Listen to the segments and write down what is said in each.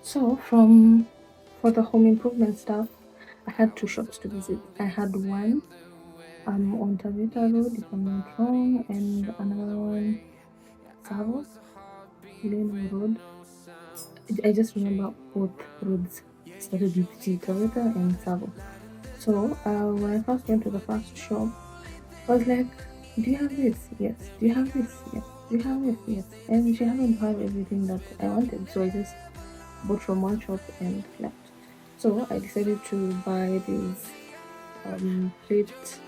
So for the home improvement stuff, I had two shops to visit. I had one on Taveta Road, if I'm not wrong, and another one Savo, Poleni Road. I just remember both roads started with T, Taveta and Savo. So when I first went to the first shop, I was like, "Do you have this? Yes. Do you have this? Yes. Do you have this? Yes." And she happened to have everything that I wanted, so I just bought from one shop and left. So I decided to buy these plate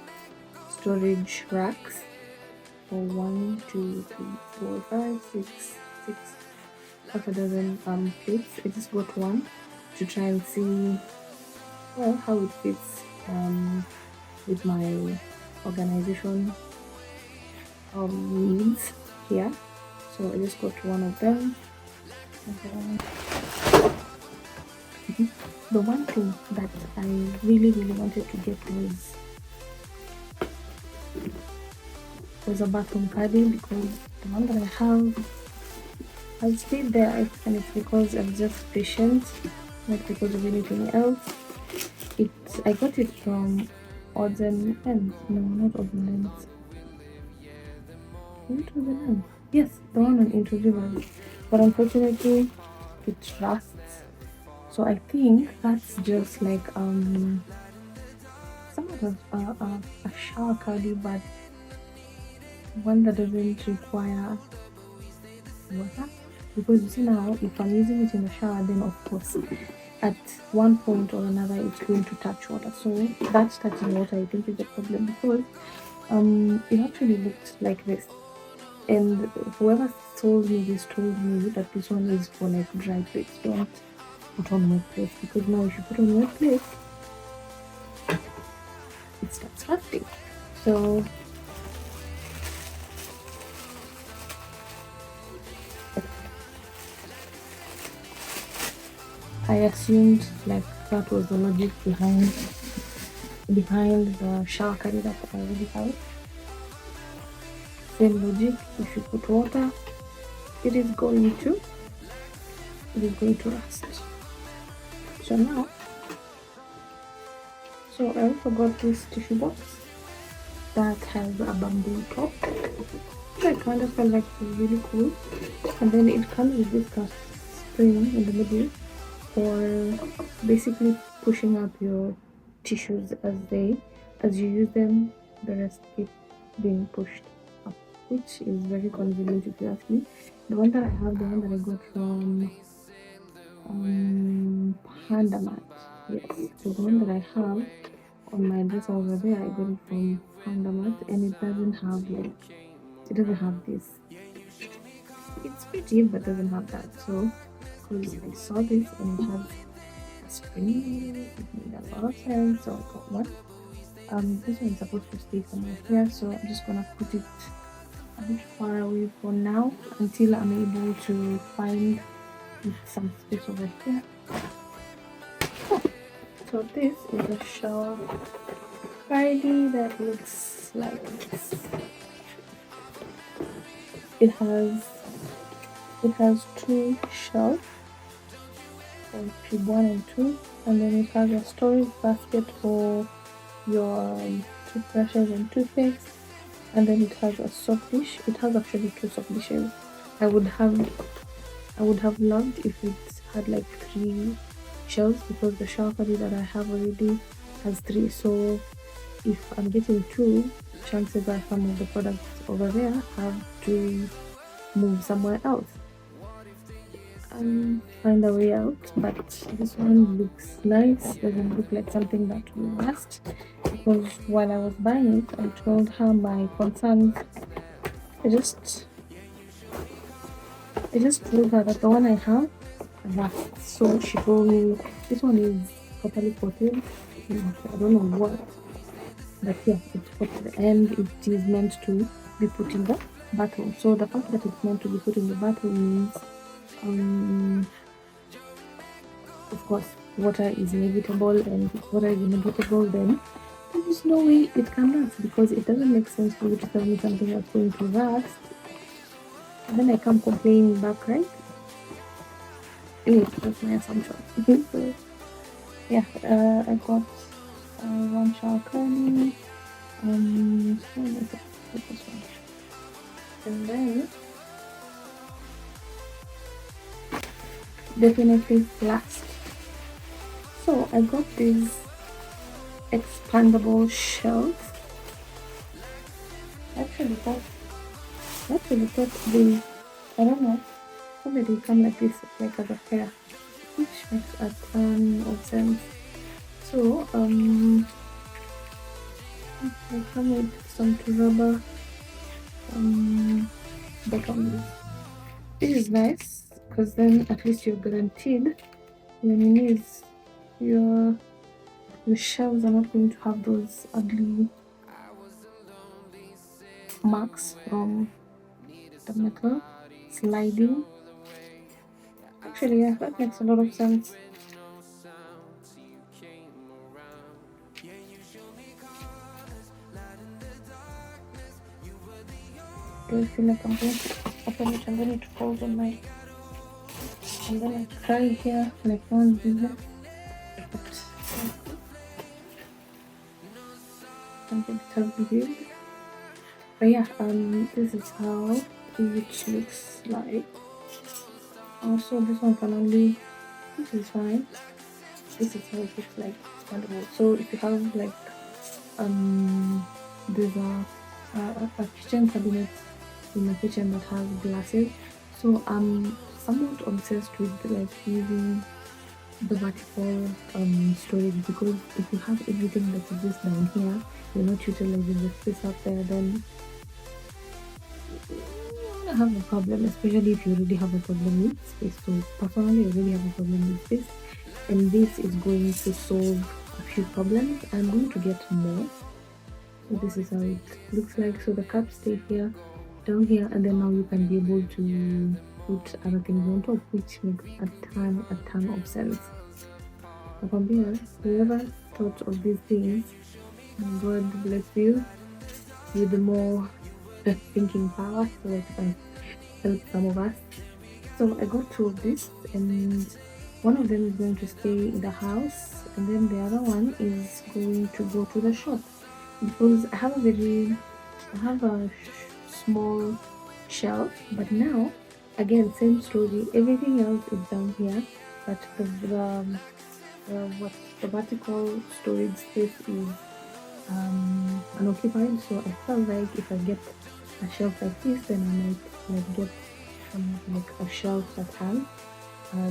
storage racks for one, two, three, four, five, six, half a dozen plates. I just got one to try and see well how it fits with my organization needs here. So I just got one of them. And, the one thing that I really wanted to get was a bathroom caddy because the one that I have has stayed there and it's because I'm just patient, not because of anything else. I got it from odds and ends. No, not odds and ends. What was the name? Yes, the one on Introducers. But unfortunately it rusts. So I think that's just like somewhat of a shower caddy, but one that doesn't require water. Because you see now, if I'm using it in the shower, then of course at one point or another it's going to touch water. So that touching water I think is the problem because it actually looked like this. And whoever told me this told me that this one is for like dry plates. Don't put on wet plates because now if you put on wet plates, it starts hurting. So I assumed like that was the logic behind the shower caddy that I already have. Same logic, if you put water, it is going to rust. So now, I also got this tissue box that has a bamboo top. I kind of felt like it was really cool. And then it comes with this cast spring in the middle for basically pushing up your tissues as you use them, the rest keep being pushed up, which is very convenient if you ask me. The one that I got from Pandamat. Yes, so the one that I have on my dresser over there, I got it from Pandamat, and it doesn't have this. It's pretty, but doesn't have that. So, because I saw this and it has a spring, it made a lot of sense. So I got one. This one is supposed to stay somewhere here, so I'm just gonna put it a bit far away for now until I'm able to find some space over here. So this is a shower caddy that looks like this. It has two shelves, cube 1 and 2, and then it has a storage basket for your toothbrushes and toothpaste, and then it has a soap dish. It has actually two soap dishes. I would have loved if it had like 3 shelves because the shower caddy that I have already has 3. So if I'm getting 2, chances are some of the products over there have to move somewhere else and find a way out. But this one looks nice, doesn't look like something that will last, because while I was buying it I told her my concerns. I just told her that the one I have lasts. So she told me this one is properly coated. I don't know what, but yeah, it's coated and it is meant to be put in the bathroom. So the fact that it's meant to be put in the bathroom means of course water is inevitable, and if water is inevitable then there is no way it can rust, because it doesn't make sense for you to tell me something that's going to rust and then I come complaining back, right? Anyway, that's my assumption. So yeah, I got one shower curling. So let's put this one, and then definitely last. So I got this expandable shelf. Actually, they, I don't know, probably they come like this, like as a pair, which makes a ton of sense. So I come with some rubber bottoms. This is nice because then at least you're guaranteed your knees, your your shelves are not going to have those ugly marks from the metal sliding. Actually, yeah, that makes a lot of sense. Do I feel like I'm going to open it? I'm going to fold on my. I'm gonna cry here like no one's business. But I'm going to tell you. But yeah, this is how it looks like. Also, this one can only. This is fine. This is how it looks like. Expandable. So if you have like there's a kitchen cabinet in my kitchen that has glasses. So I'm somewhat obsessed with like using the vertical storage, because if you have everything that is just down here, you're not utilizing the space up there, then you're gonna have a problem, especially if you already have a problem with space. So personally, I already have a problem with space, and this is going to solve a few problems. I'm going to get more. So this is how it looks like. So the cups stay here, down here, and then now you can be able to put other things on top, which makes a ton of sense. From here, whoever thought of these things, God bless you with more thinking power so that can help some of us. So I got two of these, and one of them is going to stay in the house, and then the other one is going to go to the shop, because I have a small shelf, but now again same story. Everything else is down here, but what the vertical storage space is unoccupied. So I felt like if I get a shelf like this, then I might like get like a shelf that has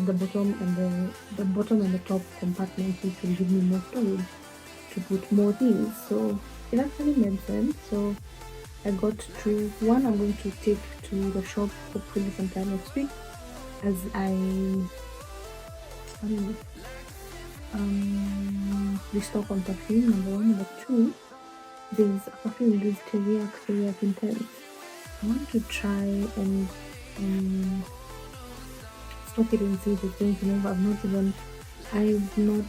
the bottom and the bottom and the top compartments, which will give me more storage to put more things. So it actually made sense. So I got two. One I'm going to take to the shop hopefully sometime next week, as I don't know, restock on perfume. Number one. Number two, there's a perfume, this teriyaki intense. I want to try and stock it and see if it's going to move. I've not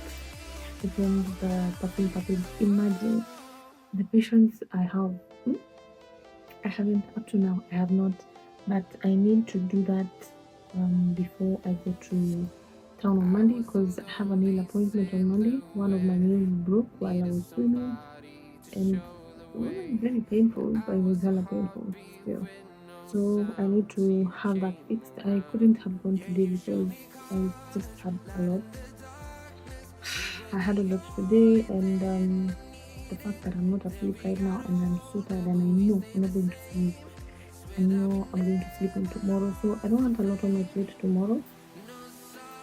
opened the perfume package. Imagine the patience I have. I haven't up to now. I have not, but I need to do that before I go to town on Monday, because I have a nail appointment on Monday. One of my nails broke while I was swimming, and it wasn't very painful, but it was hella painful still. So I need to have that fixed. I couldn't have gone today because I just had a lot. I had a lot today, and the fact that I'm not asleep right now and I'm so tired, and I know I'm not going to sleep. I know I'm going to sleep in tomorrow, so I don't want a lot on my plate tomorrow.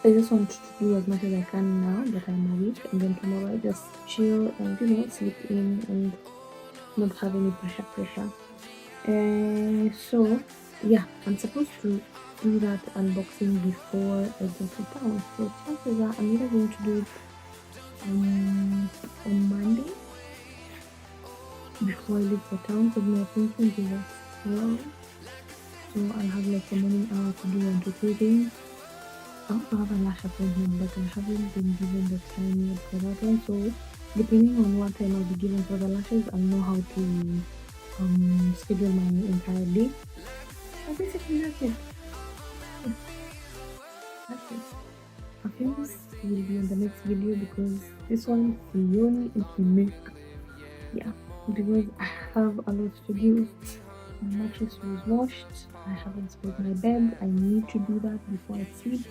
I just want to do as much as I can now that I'm awake, and then tomorrow I just chill and sleep in and not have any pressure. So yeah, I'm supposed to do that unboxing before I go to town. So chances are I'm either going to do it on Monday before I leave for town, because my appointment is at 12. So I'll have like a morning hour to do 1 to 3 things. I also have a lash appointment, but I haven't been given the time yet for that one. So depending on what time I'll be given for the lashes, I'll know how to schedule my entire day. So basically that's it. That's it. Perfumes will be in the next video because this one sioni ikimake. Yeah, because I have a lot to do. My mattress was washed. I haven't spread my bed. I need to do that before I sleep.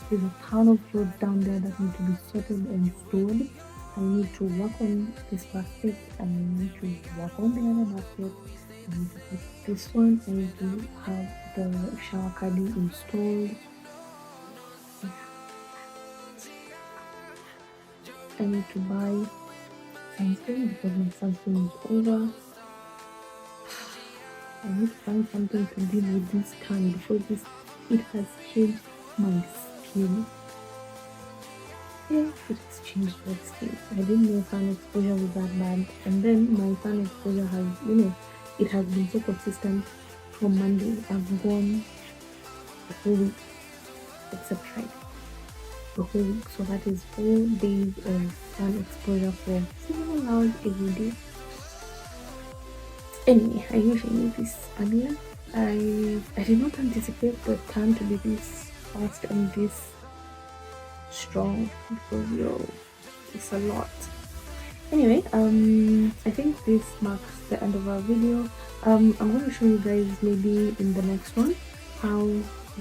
There's a ton of clothes down there that need to be sorted and stored. I need to work on this basket. I need to work on the other basket. I need to put this one. I need to have the shower caddy installed. I need to buy sunscreen because my sunscreen is over. I need to find something to deal with this tan because it has changed my skin. Yeah, it has changed my skin. I didn't know sun exposure was that bad, and then my sun exposure has, it has been so consistent. From Monday, I've gone the whole week except Friday. The whole week, so that is 4 days of sun exposure for several hours every day. Anyway, I wish I knew this earlier. I did not anticipate the tan to be this fast and this strong because it's a lot. Anyway, I think this marks the end of our video. I'm going to show you guys maybe in the next one how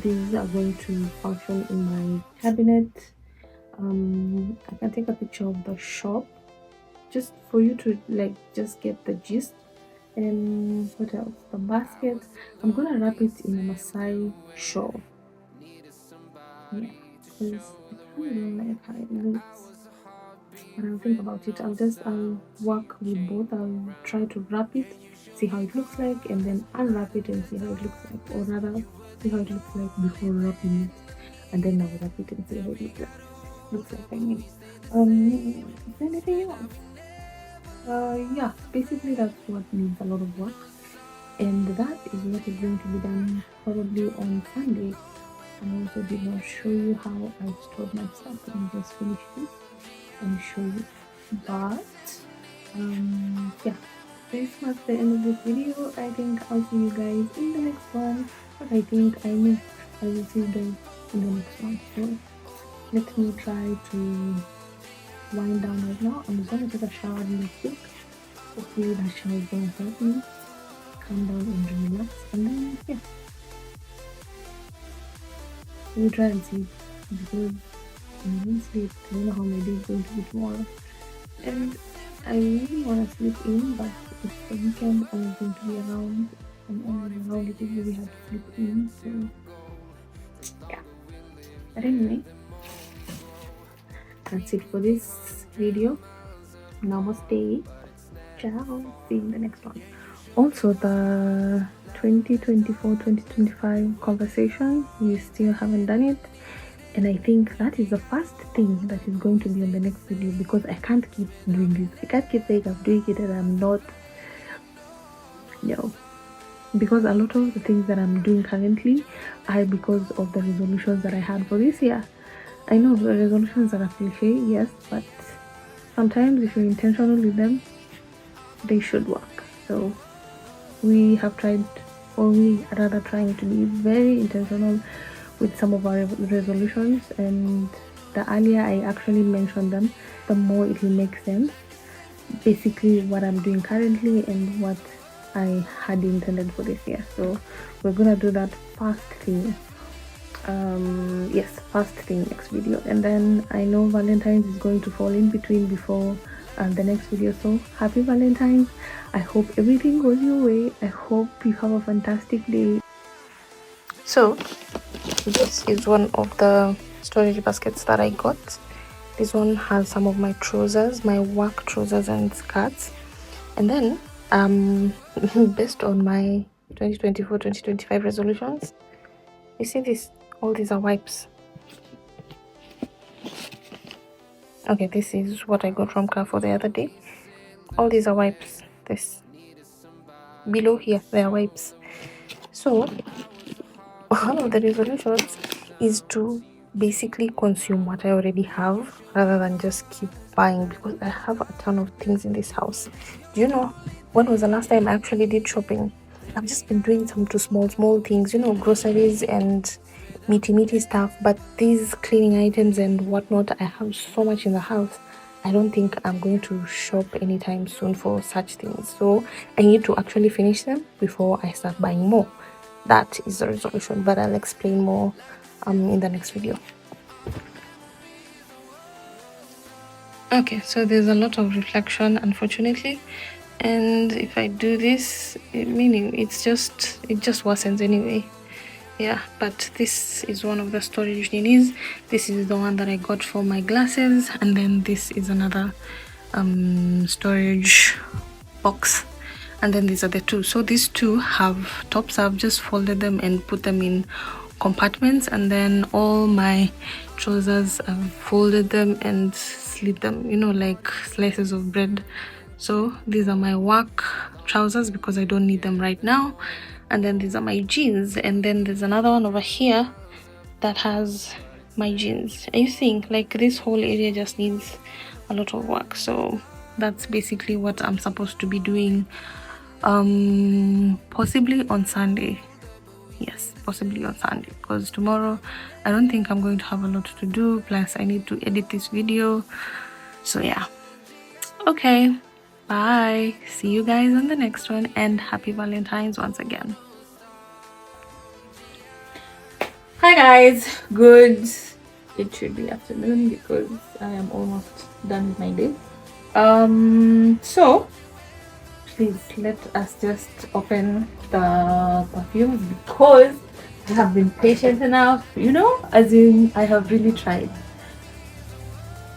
these are going to function in my cabinet. I can take a picture of the shop just for you to just get the gist. And what else? The basket. I'm gonna wrap it in a Masai shawl. Yeah, because I kind of like how it looks. But I'll think about it. I'll work with both. I'll try to wrap it, see how it looks like, and then unwrap it and see how it looks like. Or rather, see how it looks like before wrapping it, and then I'll wrap it and see how it looks like. I mean, is there anything else? Yeah, basically that's what needs a lot of work, and that is what is going to be done probably on Sunday. I also did not show you how I stored my stuff. Let me just finish this and show you. But yeah, this marks the end of this video. I think I'll see you guys in the next one. But I think I will see you guys in the next one. So let me try to wind down right now. I'm just gonna take a shower real quick. Hopefully that shower is gonna help me calm down and relax, and then yeah, we'll try and sleep because I didn't sleep. I don't know how my day is going to be tomorrow, and I really want to sleep in, but it's the weekend. I'm going to be around, and around it is really hard to sleep in. So yeah, but anyway, that's it for this video. Namaste. Ciao. See you in the next one. Also, the 2024-2025 conversation, we still haven't done it, and I think that is the first thing that is going to be on the next video because I can't keep doing this. I can't keep saying I'm doing it and I'm not, because a lot of the things that I'm doing currently are because of the resolutions that I had for this year. I know the resolutions are a cliche, yes, but sometimes if you're intentional with them, they should work. So we have tried, or we are rather trying to be very intentional with some of our resolutions, and the earlier I actually mention them, the more it will make sense. Basically what I'm doing currently and what I had intended for this year. So we're gonna do that first thing. First thing next video, and then I know Valentine's is going to fall in between before the next video. So happy Valentine's. I hope everything goes your way. I hope you have a fantastic day. So this is one of the storage baskets that I got. This one has some of my trousers, my work trousers and skirts, and then based on my 2024-2025 resolutions, you see this, all these are wipes. Okay, this is what I got from Carrefour the other day. All these are wipes. This below here, they are wipes. So one of the resolutions is to basically consume what I already have rather than just keep buying, because I have a ton of things in this house. Do you know when was the last time I actually did shopping? I've just been doing some small things, groceries and meaty stuff, but these cleaning items and whatnot, I have so much in the house. I don't think I'm going to shop anytime soon for such things. So I need to actually finish them before I start buying more. That is the resolution, but I'll explain more in the next video. Okay, so there's a lot of reflection, unfortunately, and if I do this, meaning it just worsens anyway. Yeah, but this is one of the storage unis. This is the one that I got for my glasses, and then this is another storage box, and then these are the two. So these two have tops. I've just folded them and put them in compartments, and then all my trousers, I've folded them and slit them, you know, like slices of bread. So these are my work trousers because I don't need them right now, and then these are my jeans, and then there's another one over here that has my jeans. I think like this whole area just needs a lot of work. So that's basically what I'm supposed to be doing, possibly on Sunday. Yes, possibly on Sunday, because tomorrow I don't think I'm going to have a lot to do, plus I need to edit this video. So yeah, okay, bye, see you guys on the next one, and happy Valentine's once again. Hi guys, good, it should be afternoon because I am almost done with my day. So please let us just open the perfumes because I have been patient enough, you know, as in I have really tried.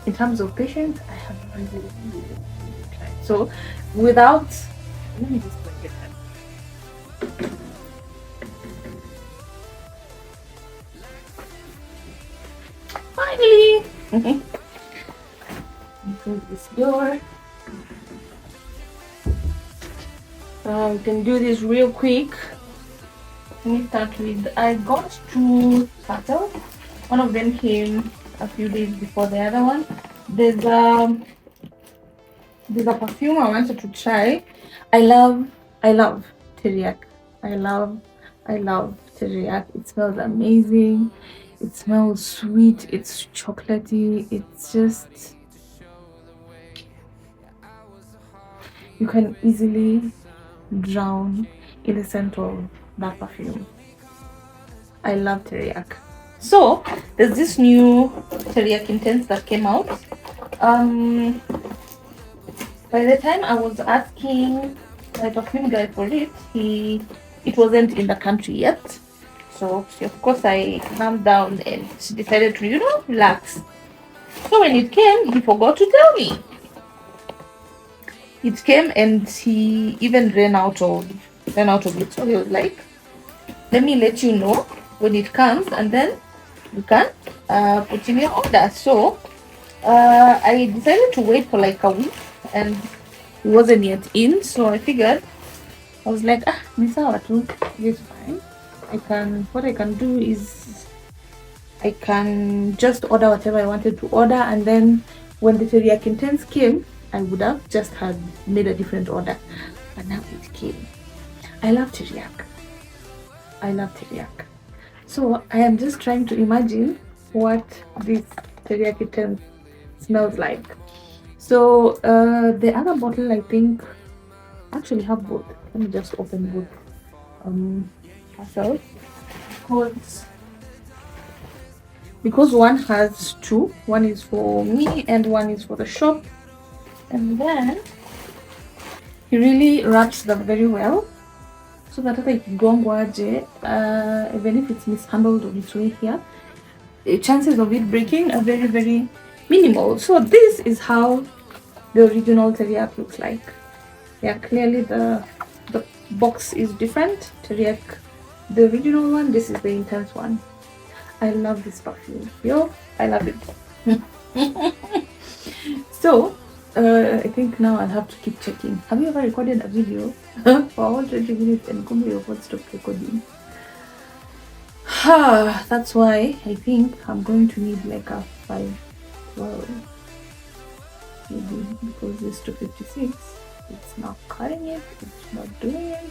In terms of patience, I have really tried. So without, let me just bring it up. Finally! Close this door. We can do this real quick. Let me start with, I got two bottles. One of them came a few days before the other one. There's a perfume I wanted to try. I love teriyaki. I love teriyaki. It smells amazing. It smells sweet. It's chocolatey. It's just, you can easily drown in the scent of that perfume. I love teriyaki. So there's this new teriyaki intense that came out. By the time I was asking my perfume guy for it, it wasn't in the country yet. So of course I calmed down and decided to, you know, relax. So when it came, he forgot to tell me. It came and he even ran out of it. So he was like, let me let you know when it comes, and then you can put in your order. So I decided to wait for like a week, and it wasn't yet in. So I figured, I was like, Misawa too, it's fine. What I can do is I can just order whatever I wanted to order, and then when the teriyaki intense came, I would have just had made a different order. But now it came. I love teriyaki. So I am just trying to imagine what this teriyaki intense smells like. So the other bottle, I think, actually have both. Let me just open both ourselves, because one has two. One is for me and one is for the shop. And then he really wraps them very well, so that even if it's mishandled on its way here, the chances of it breaking are very, very minimal. So this is how the original teriyaki looks like. Yeah, clearly the box is different. Teriyaki, the original one, this is the intense one. I love this perfume. Yo, I love it. So I think now I'll have to keep checking. Have you ever recorded a video for all 20 minutes and come your phone stopped recording? That's why I think I'm going to need like a 512 maybe, because this 256, it's not cutting it, it's not doing it,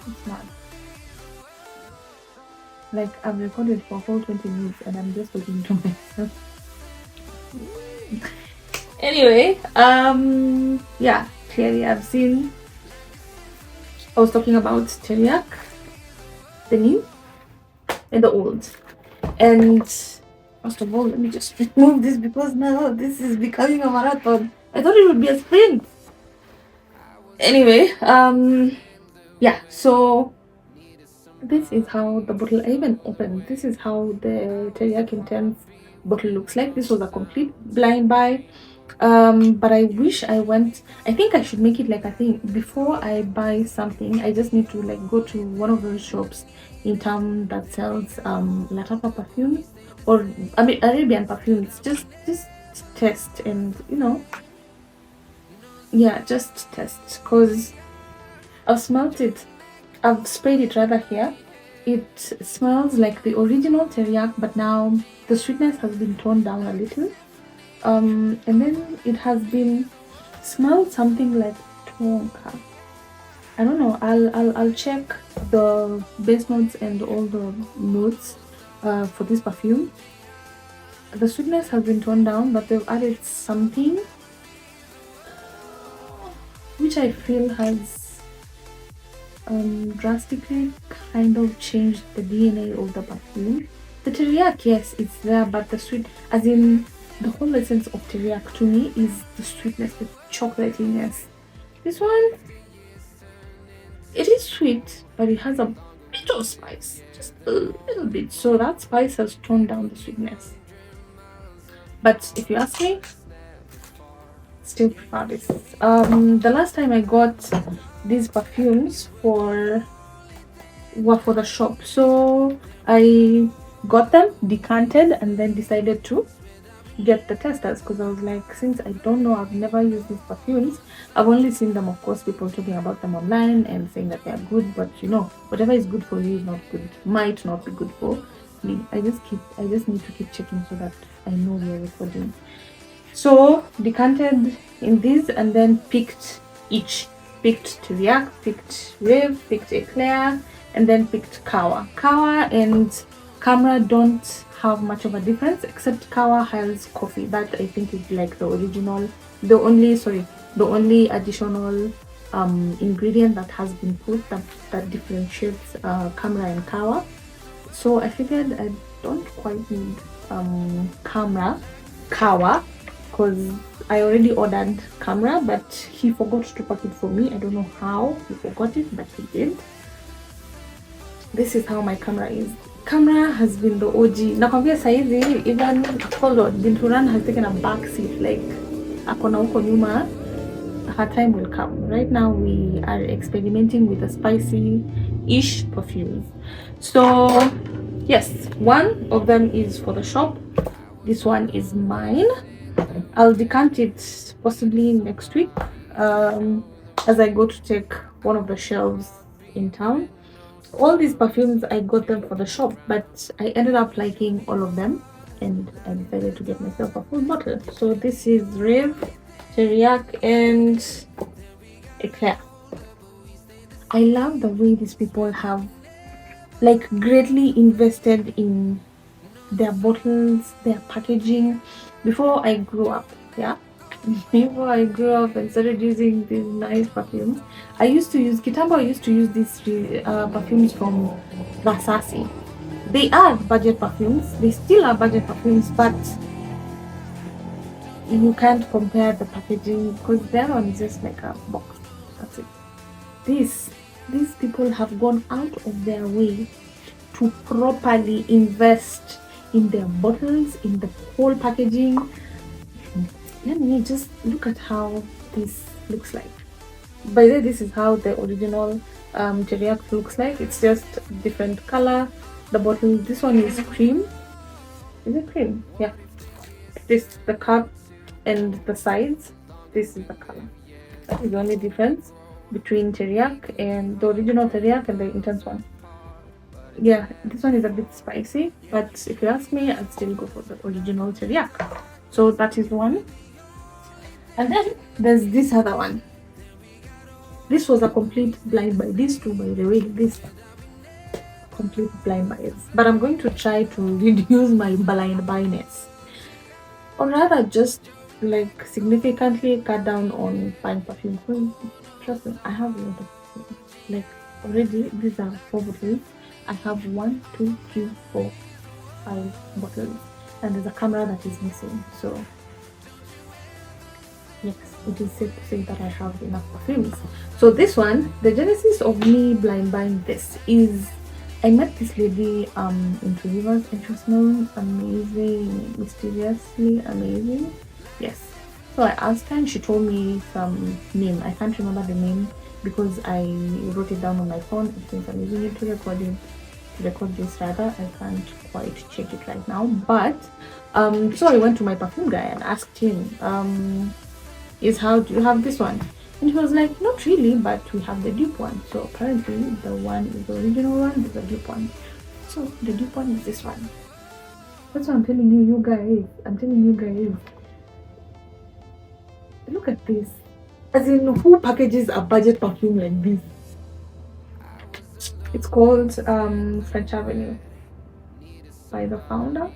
it's not. Like I've recorded for a whole 20 minutes and I'm just talking to myself. Anyway, yeah, clearly I've seen. I was talking about teriyaki, the new and the old. And first of all, let me just remove this because now this is becoming a marathon. I thought it would be a sprint. Anyway, yeah, so this is how the bottle I even opened. This is how the teriyaki intense bottle looks like. This was a complete blind buy. But I wish I went. I think I should make it like a thing. Before I buy something, I just need to like go to one of those shops in town that sells Latapa perfumes, or I mean Arabian perfumes. Just test, and yeah, just test, because I've smelt it. I've sprayed it rather here. It smells like the original teriyaki, but now the sweetness has been toned down a little. And then it has been smelled something like tonka. I don't know. I'll check the base notes and all the notes for this perfume. The sweetness has been toned down, but they've added something which I feel has drastically kind of changed the DNA of the perfume. The teriyaki, yes, it's there, but the sweet, as in the whole essence of teriyaki to me is the sweetness, the chocolatiness. This one, it is sweet, but it has a bit of spice, just a little bit. So that spice has toned down the sweetness. But if you ask me, still prefer this. The last time I got these perfumes were for the shop, so I got them decanted and then decided to get the testers, because I was like, since I don't know, I've never used these perfumes. I've only seen them, of course, people talking about them online and saying that they are good, but whatever is good for you is not good, might not be good for me. I just need to keep checking so that I know we're recording. So decanted in these and then picked teriyaki, picked rave, picked eclair, and then picked kawa. Kawa and camera don't have much of a difference, except kawa has coffee. That I think is like the original, the only additional ingredient that has been put that differentiates camera and kawa. So I figured I don't quite need kawa, because I already ordered camera, but he forgot to pack it for me. I don't know how he forgot it, but he did. This is how my camera is. Camera has been the OG. Nakwambia saizi, even Binturan has taken a back seat, like akona huko nyuma. Her time will come. Right now we are experimenting with the spicy-ish perfumes. So yes, one of them is for the shop. This one is mine. I'll decant it possibly next week as I go to take one of the shelves in town. All these perfumes, I got them for the shop, but I ended up liking all of them and I decided to get myself a full bottle. So this is Rave, Teriyaki, and Eclair. I love the way these people have like greatly invested in their bottles, their packaging. Before I grew up, before I grew up and started using these nice perfumes, I used to use these perfumes from Versace. They are budget perfumes. They still are budget perfumes, but you can't compare the packaging, because that one is just like a box. That's it. These people have gone out of their way to properly invest in their bottles, in the whole packaging. Let me just look at how this looks like. By the way, this is how the original teriyaki looks like. It's just different color. The bottle, this one is cream. Is it cream? Yeah. This, the cup and the sides, this is the color. That is the only difference between teriyaki and the original teriyaki and the intense one. Yeah, this one is a bit spicy, but if you ask me, I'd still go for the original teriyaki. So that is one. And then there's this other one. This was a complete blind buy. These two, by the way, complete blind buys, but I'm going to try to reduce my blind buyness, or rather just like significantly cut down on buying perfume. Because trust me, I have a lot of perfume. Like already, these are 4 bottles. I have 1, 2, 3, 4, 5 bottles, and there's a camera that is missing. So yes, it is safe to say that I have enough perfumes. So this one, the genesis of me blind buying this is I met this lady in Two Rivers and she was smelling amazing, mysteriously amazing. Yes. So I asked her and she told me some name. I can't remember the name because I wrote it down on my phone. Since I'm using it to record this rather, I can't quite check it right now. But so I went to my perfume guy and asked him, is how do you have this one? And he was like, not really, but we have the dupe one. So apparently the one is the original one, there's a dupe one. So the dupe one is this one. That's what I'm telling you guys. Look at this. As in, who packages a budget perfume like this? It's called French Avenue by the founder.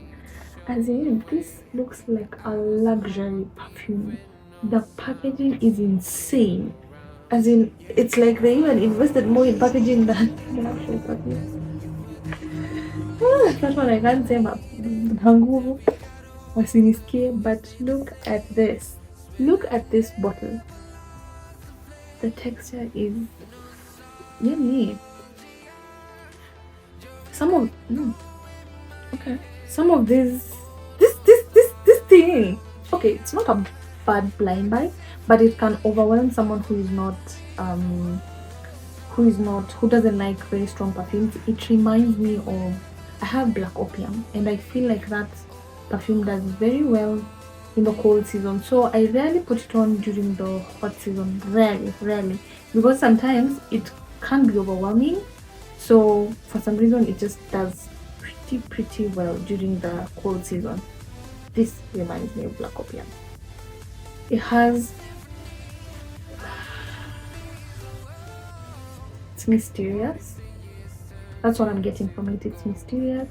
As in, this looks like a luxury perfume. The packaging is insane. As in, it's like they even invested more in packaging than the actual perfume. That's what I can't say about Hanguvu or Siniske, but look at this. Look at this bottle. The texture is yummy. Some of this thing. Okay, it's not a bad blind buy, but it can overwhelm someone who doesn't like very strong perfumes. It reminds me of, I have Black Opium, and I feel like that perfume does very well in the cold season. So I rarely put it on during the hot season. Rarely, because sometimes it can be overwhelming. So for some reason, it just does pretty well during the cold season. This reminds me of Black Opium. It has, it's mysterious. That's what I'm getting from it. It's mysterious,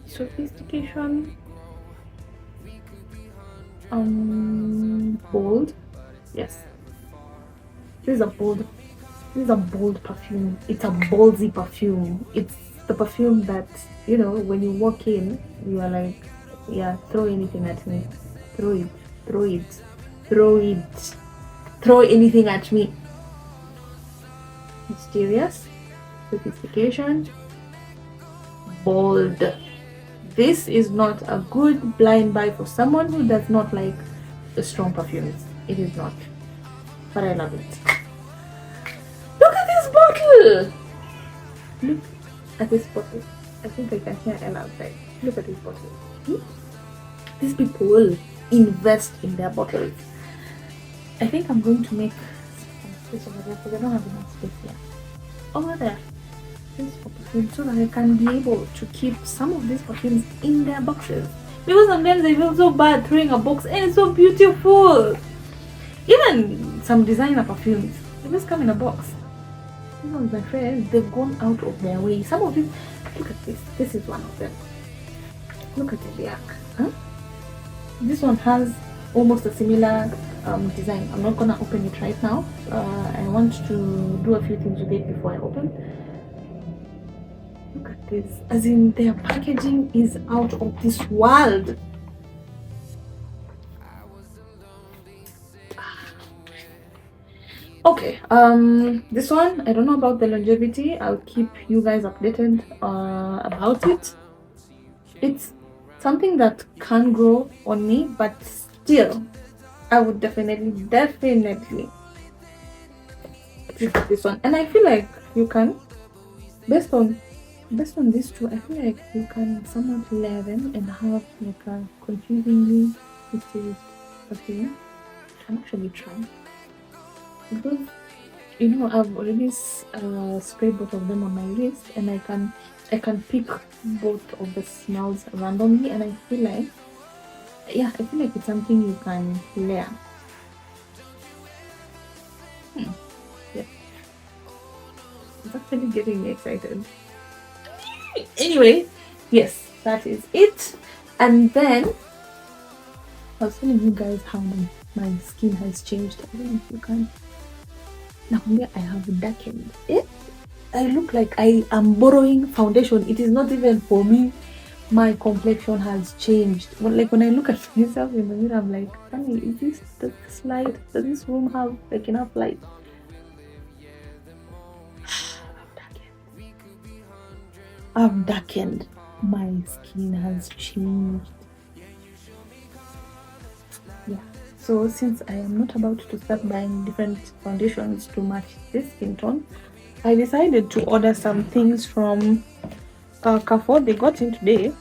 sophistication, bold. Yes, this is a bold perfume. It's a ballsy perfume. It's the perfume that, you know, when you walk in, you are like, yeah, throw anything at me. Throw anything at me. Mysterious, sophistication, bold. This is not a good blind buy for someone who does not like the strong perfumes. It is not. But I love it. Look at this bottle! Look at this bottle. I think I can hear Ella outside. Look at this bottle. These people invest in their bottles. I think I'm going to make some space over there because I don't have enough space here. Over there. This for perfume, so that I can be able to keep some of these perfumes in their boxes. Because sometimes I feel so bad throwing a box and it's so beautiful. Even some designer perfumes, they just come in a box. You know, my friends, they've gone out of their way. Some of these, look at this. This is one of them. Look at the back. Huh? This one has almost a similar design. I'm not gonna open it right now. I want to do a few things with it before I open. Look at this. As in, their packaging is out of this world. Okay, this one, I don't know about the longevity. I'll keep you guys updated about it. It's something that can grow on me, but still, I would definitely pick this one. And I feel like you can, based on these two, I feel like you can somewhat layer them and have like a confusingly mysterious perfume. I'm actually trying. Because, you know, I've already sprayed both of them on my wrist, and I can pick both of the smells randomly, and I feel like it's something you can layer. Yeah, it's actually getting me excited. Anyway, yes, that is it. And then I was telling you guys how my skin has changed. I don't know if you can. Now I have darkened. I look like I am borrowing foundation. It is not even for me. My complexion has changed. But like when I look at myself in the mirror, I'm like, honey, does this light? Does this room have like enough light? I've darkened. My skin has changed. Yeah. So since I am not about to start buying different foundations to match this skin tone, I decided to order some things from Carrefour. They got in today.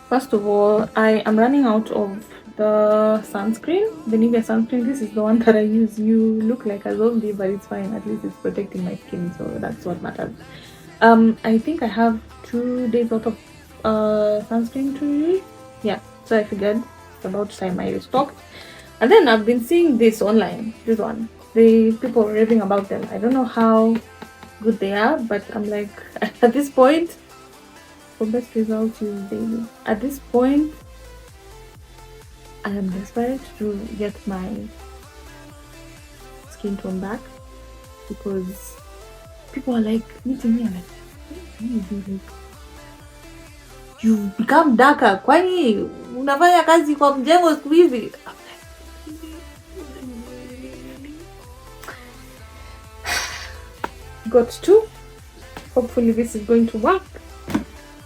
First of all, I am running out of the sunscreen, the Nivea sunscreen. This is the one that I use. You look like a zombie, but it's fine. At least it's protecting my skin, so that's what matters. I think I have 2 days worth of sunscreen to use. Yeah, so I figured it's about time I restocked. And then I've been seeing this online. This one, the people raving about them. I don't know how good they are, but I'm like, at this point, for best results, use daily. At this point, I am desperate to get my skin tone back because people are like meeting me and like, you've become darker. Kwani unafanya kazi kwa mjengo siku hizi? Got 2. Hopefully this is going to work.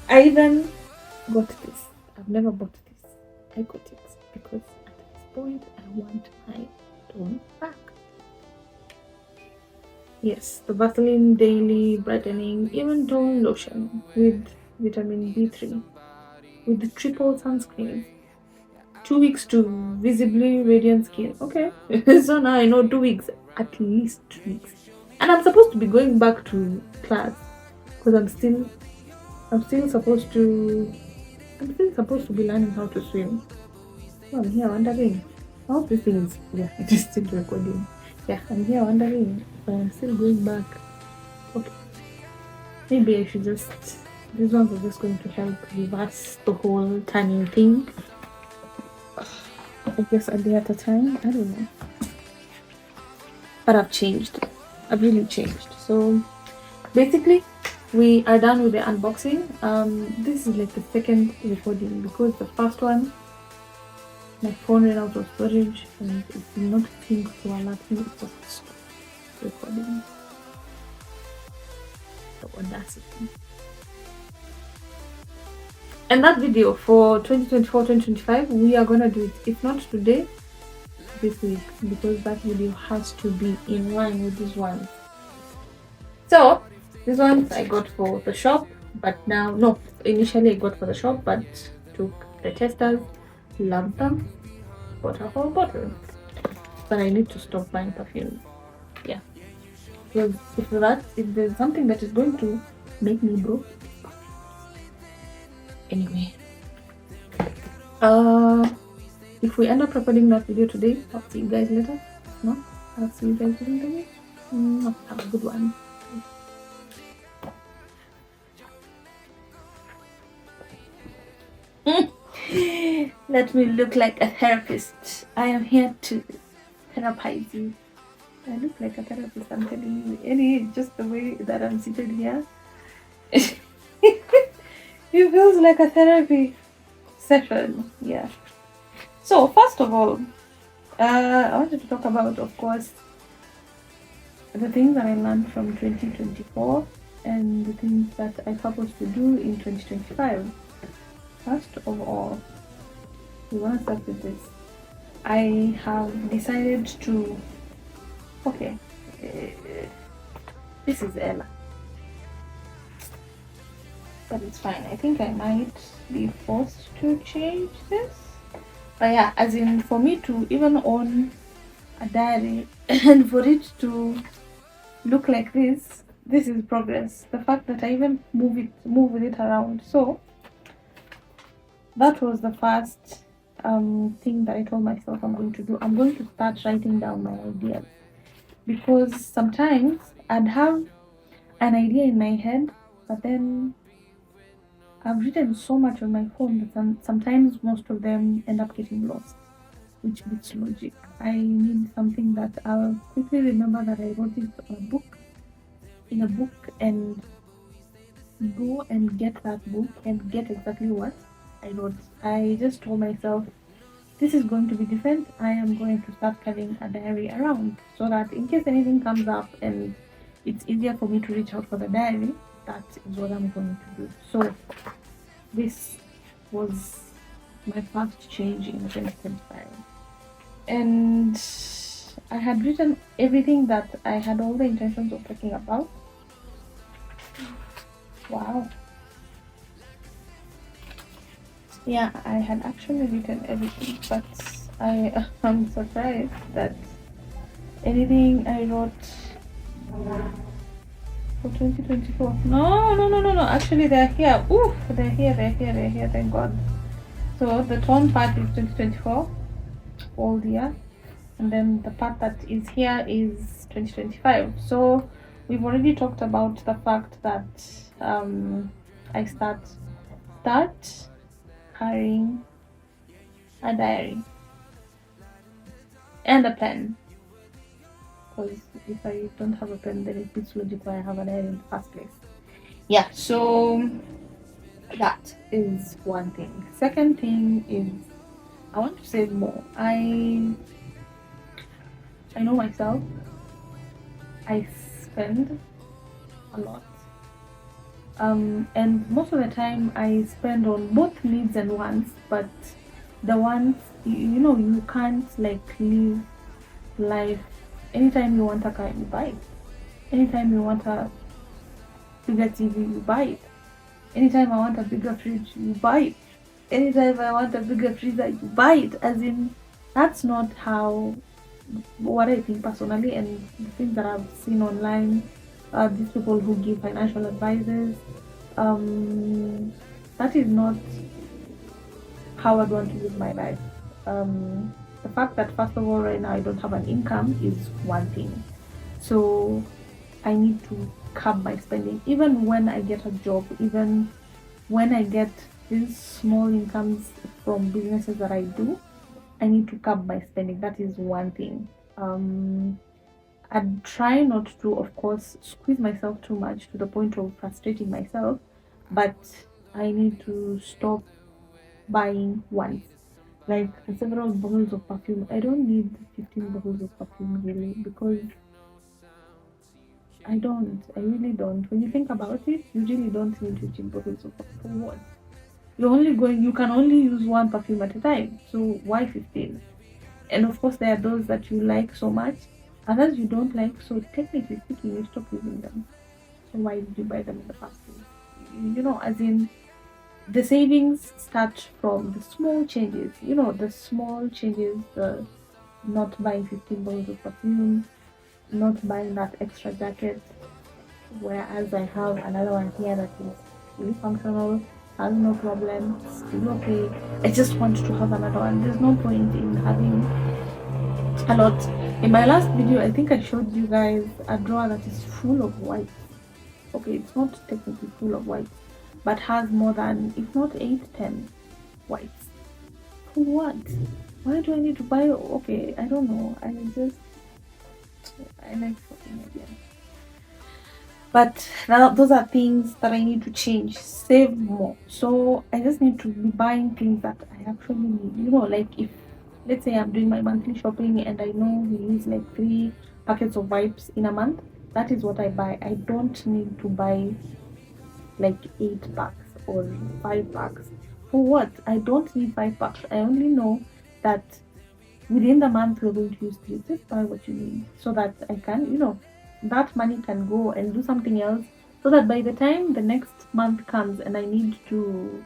I even got this. I've never bought this. I got it because at this point I want my tone back. Yes, the Vaseline Daily Brightening Even Tone Lotion with vitamin B3 with the triple sunscreen. 2 weeks to visibly radiant skin. Okay, so now I know 2 weeks, at least 2 weeks. And I'm supposed to be going back to class because I'm still supposed to be learning how to swim. So I'm here wondering how this thing is. Yeah, it is still recording. Yeah, I'm here wondering if I'm still going back. Okay, maybe I should just. These ones are just going to help reverse the whole tanning thing. I guess a day at a time. I don't know. But I've changed. I've really changed. So basically, we are done with the unboxing. This is like the second recording because the first one, my phone ran out of storage and it did not think to alert me. It was stopped recording. The audacity. And that video for 2024-2025, we are gonna do it. If not today, this week, because that video has to be in line with this one. So these ones I got for the shop, but now initially I got for the shop, but took the testers, loved them, bought a whole bottle. But I need to stop buying perfume. Yeah, because if there's something that is going to make me broke. Anyway, if we end up recording that video today, I'll see you guys later. No, I'll see you guys during the week. Have a good one. Let me look like a therapist. I am here to therapize you. I look like a therapist, I'm telling you. Anyway, just the way that I'm seated here. It feels like a therapy session. Yeah. So first of all, I wanted to talk about, of course, the things that I learned from 2024 and the things that I purpose to do in 2025. First of all, we want to start with this. I have decided to. Okay, this is Ella. But it's fine. I think I might be forced to change this. But yeah, as in for me to even own a diary and for it to look like this is progress. The fact that I even move with it around. So that was the first thing that I told myself I'm going to do. I'm going to start writing down my ideas because sometimes an idea in my head, but then I've written so much on my phone that sometimes most of them end up getting lost, which beats logic. I need something that I'll quickly remember that I wrote it on in a book, and go and get that book and get exactly what I wrote. I just told myself this is going to be different. I am going to start carrying a diary around so that in case anything comes up and it's easier for me to reach out for the diary, that is what I'm going to do. So this was my first change in 2025. And I had written everything that I had all the intentions of talking about. Wow. Yeah, I had actually written everything, but I am surprised that anything I wrote for 2024. No. Actually, they're here. Ooh, they're here. Thank God. So the torn part is 2024, old year, and then the part that is here is 2025. So we've already talked about the fact that I start carrying a diary and a pen, because if I don't have a pen, then it beats logic why I have a diary in the first place. Yeah, so that is one thing. Second thing is I want to save more. I know myself. I spend a lot. And most of the time I spend on both needs and wants, but the wants, you can't like live life. Anytime you want a car, you buy it. Anytime you want a bigger TV, you buy it. Anytime I want a bigger fridge, you buy it. Anytime I want a bigger freezer, you buy it. As in, that's not how, what I think personally, and the things that I've seen online, these people who give financial advices, that is not how I want to live my life. The fact that first of all right now I don't have an income is one thing. So I need to curb my spending. Even when I get a job, even when I get these small incomes from businesses that I do, I need to curb my spending. That is one thing. I'd try not to, of course, squeeze myself too much to the point of frustrating myself, but I need to stop buying once. Like several bottles of perfume. I don't need 15 bottles of perfume really, because I don't. I really don't. When you think about it, you really don't need 15 bottles of perfume. What? You can only use one perfume at a time. So why 15? And of course, there are those that you like so much, others you don't like. So technically speaking, you stop using them. So why did you buy them in the first place? As in, the savings start from the small changes. The small changes, the not buying 15 bottles of perfume, not buying that extra jacket, whereas I have another one here that is fully functional, has no problem, still okay. I just want to have another one. There's no point in having a lot. In my last video, I think I showed you guys a drawer that is full of white. Okay, it's not technically full of white, but has more than, if not 8-10 whites. For what? Why do I need to buy? Okay, I don't know. I like shopping again. But now those are things that I need to change, save more. So I just need to be buying things that I actually need. Like if, let's say I'm doing my monthly shopping and I know we use like 3 packets of wipes in a month, that is what I buy. I don't need to buy like 8 packs or 5 packs. For what? I don't need 5 packs. I only know that within the month we're going to use 3. Just buy what you need so that I can, that money can go and do something else, so that by the time the next month comes and I need to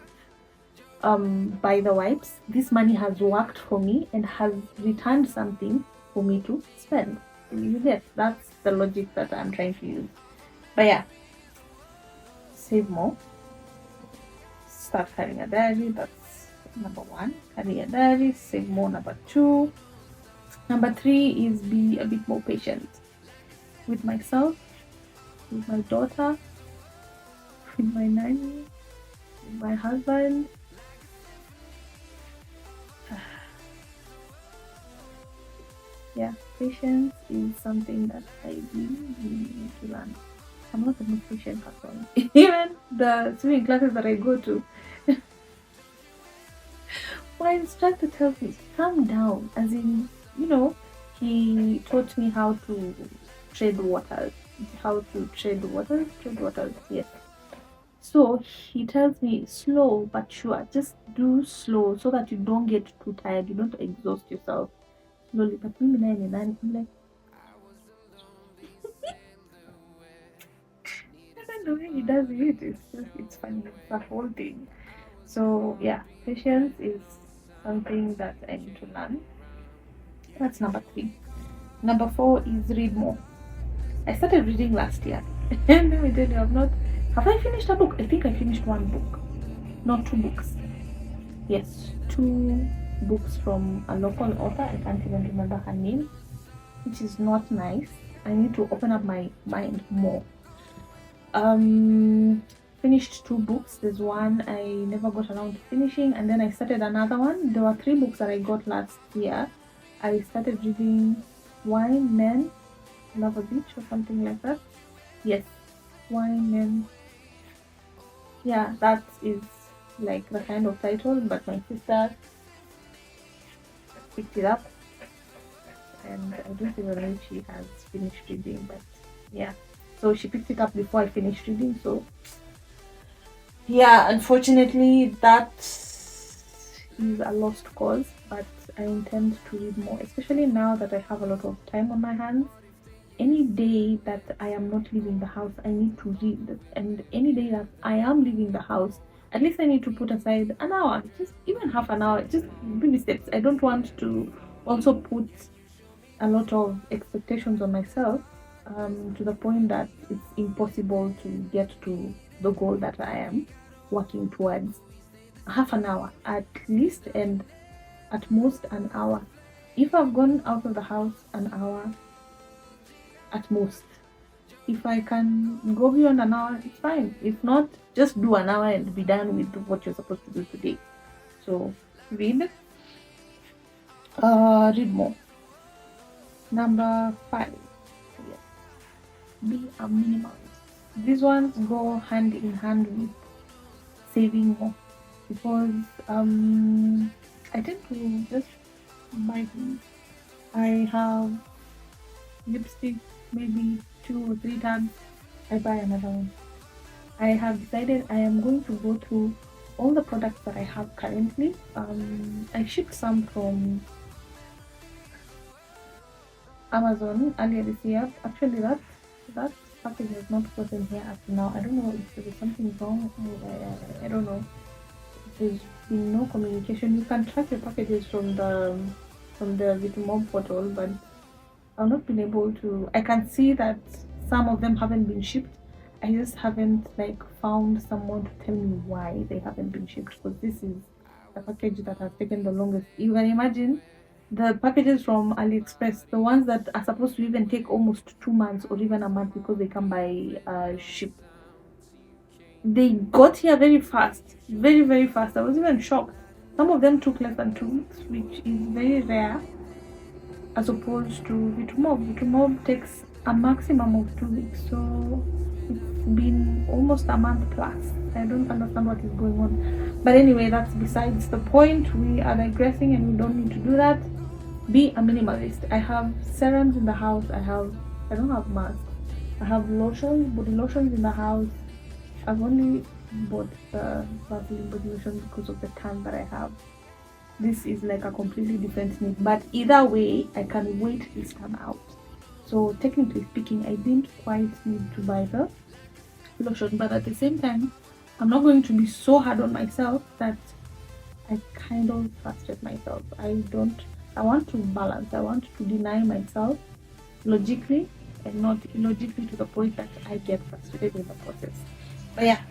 buy the wipes, this money has worked for me and has returned something for me to spend. You get, that's the logic that I'm trying to use. But yeah, save more, start carrying a diary. That's number 1. Carry a diary, save more. Number 2. Number 3 is be a bit more patient with myself. with my daughter, with my nanny, with my husband. Yeah, patience is something that I really, really need to learn. I'm not the most patient person. Even the swimming classes that I go to, my instructor tells me, calm down. As in, you know, he taught me how to tread waters. Tread waters, yes. So he tells me, slow but sure, just do slow so that you don't get too tired, you don't exhaust yourself slowly. But me, I'm like, and the way he does it's funny, it's a whole thing. So yeah, patience is something that I need to learn. That's number 3. Number 4 is read more. I started reading last year. And let me tell you, have I finished a book? I think I finished one book. Not 2 books. Yes, 2 books from a local author. I can't even remember her name, which is not nice. I need to open up my mind more. Um, Finished 2 books. There's one I never got around to finishing, and then I started another one. There were 3 books that I got last year. I started reading Wine, Men, Love a Beach or something like that. Yes, Wine, Men. Yeah, that is like the kind of title, but my sister picked it up, and I don't even know if she has finished reading, but yeah. So she picked it up before I finished reading, so yeah, unfortunately, that is a lost cause, but I intend to read more, especially now that I have a lot of time on my hands. Any day that I am not leaving the house, I need to read. And any day that I am leaving the house, at least I need to put aside an hour, just even half an hour, just baby steps. I don't want to also put a lot of expectations on myself to the point that it's impossible to get to the goal that I am working towards. Half an hour at least, and at most an hour. If I've gone out of the house an hour at most, if I can go beyond an hour, it's fine. If not, just do an hour and be done with what you're supposed to do today. So read more. Number 5, yes, be a minimalist. These ones go hand in hand with saving more, because I tend to just buy things. I have lipstick, maybe 2 or 3 times. I buy another one. I have decided I am going to go through all the products that I have currently. I shipped some from Amazon earlier this year. Actually, that package has not gotten here up to now. I don't know if there was something wrong. I don't know. There's been no communication. You can track your packages from the Vitamob portal, but I've not been able to. I can see that some of them haven't been shipped. I just haven't found someone to tell me why they haven't been shipped, because this is the package that has taken the longest. You can imagine the packages from AliExpress, the ones that are supposed to even take almost 2 months or even a month because they come by ship. They got here very fast, very, very fast. I was even shocked. Some of them took less than 2 weeks, which is very rare, as opposed to Vitamob. Vitamob takes a maximum of 2 weeks, so it's been almost a month plus. I don't understand what is going on. But anyway, that's besides the point. We are digressing and we don't need to do that. Be a minimalist. I have serums in the house. I don't have masks. I have lotions, body lotions in the house. I've only bought the Vaseline body lotion because of the tan that I have. This is like a completely different need, but either way, I can wait this time out. So technically speaking, I didn't quite need to buy the lotion, but at the same time, I'm not going to be so hard on myself that I kind of frustrate myself. I want to balance. I want to deny myself logically and not illogically to the point that I get frustrated in the process. But yeah,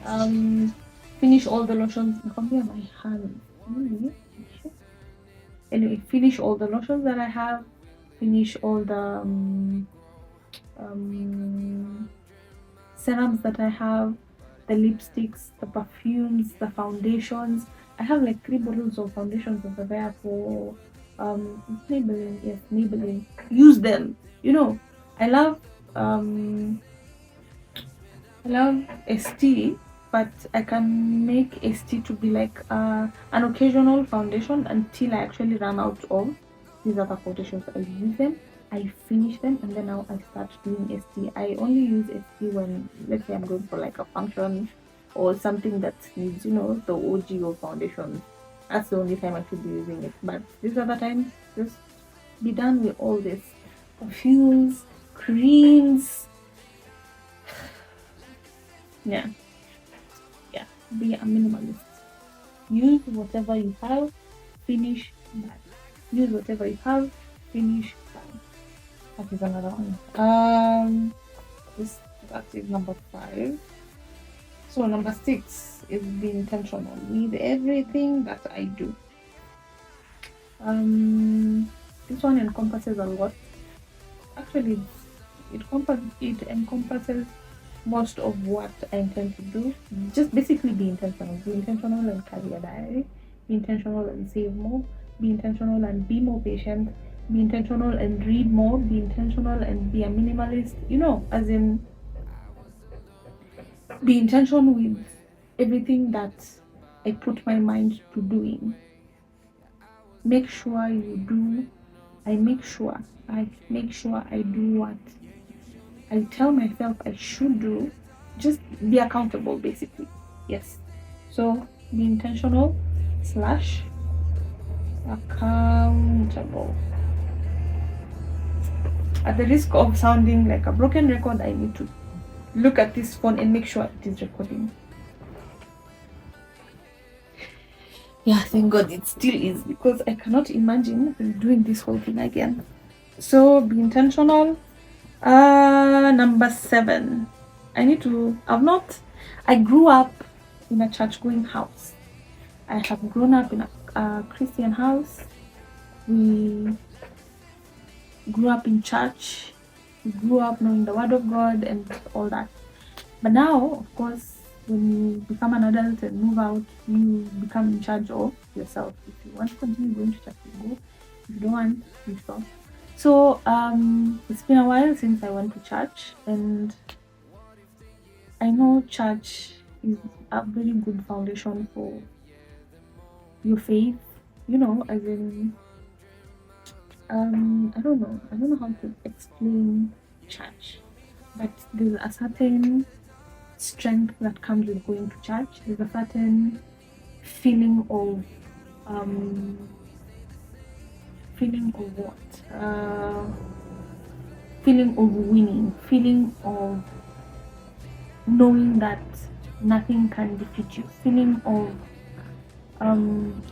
finish all the lotions. Compare my hands. Anyway, finish all the lotions that I have. Finish all the serums that I have, the lipsticks, the perfumes, the foundations. I have like 3 bottles of foundations over there for it's Maybelline, yes, Maybelline. Use them. I love um I love ST, but I can make ST to be like an occasional foundation until I actually run out of these other foundations. I use them, I finish them, and then now I start doing ST. I only use ST when, let's say, I'm going for like a function or something that needs, the OG of foundation. That's the only time I should be using it. But these other times, just be done with all this perfumes, creams. Yeah. Be a minimalist. Use whatever you have, finish that. Use whatever you have, finish that. That is another one. That is number 5. So number 6 is be intentional with everything that I do. This one encompasses a lot. Actually, it encompasses most of what I intend to do. Just basically be intentional. Be intentional and carry a diary. Be intentional and save more. Be intentional and be more patient. Be intentional and read more. Be intentional and be a minimalist. As in, be intentional with everything that I put my mind to doing. Make sure you do. I make sure I do what I tell myself I should do. Just be accountable, basically. Yes. So be intentional / accountable. At the risk of sounding like a broken record, I need to look at this phone and make sure it is recording. Yeah, thank God it still is, because I cannot imagine doing this whole thing again. So be intentional. Number 7. I grew up in a church-going house. I have grown up in a Christian house. We grew up in church. We grew up knowing the word of God and all that. But now, of course, when you become an adult and move out, you become in charge of yourself. If you want to continue going to church, you go. If you don't want, you stop. So it's been a while since I went to church, and I know church is a very good foundation for your faith, as in I don't know how to explain church, but there's a certain strength that comes with going to church. There's a certain feeling of what? Feeling of winning, feeling of knowing that nothing can defeat you, feeling of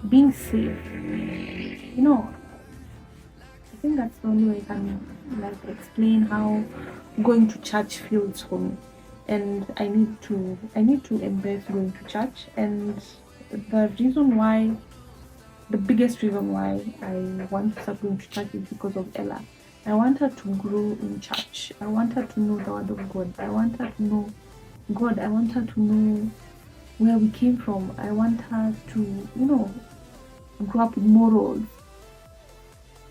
being safe. I think that's the only way I can explain how going to church feels for me. And I need to embrace going to church. And the biggest reason why I want to start going to church is because of Ella. I want her to grow in church. I want her to know the word of God. I want her to know God. I want her to know where we came from. I want her to, grow up with morals.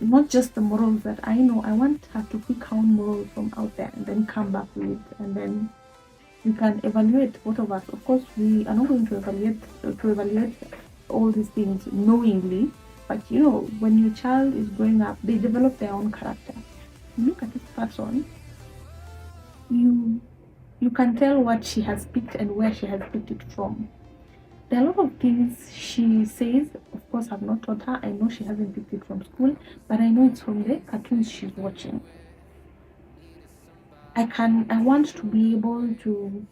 Not just the morals that I know. I want her to pick her own morals from out there and then come back with it. And then you can evaluate, both of us. Of course, we are not going to evaluate all these things knowingly, but when your child is growing up, they develop their own character. You look at this person, you can tell what she has picked and where she has picked it from. There are a lot of things she says, of course I've not taught her. I know she hasn't picked it from school, but I know it's from the cartoons she's watching. I want to be able to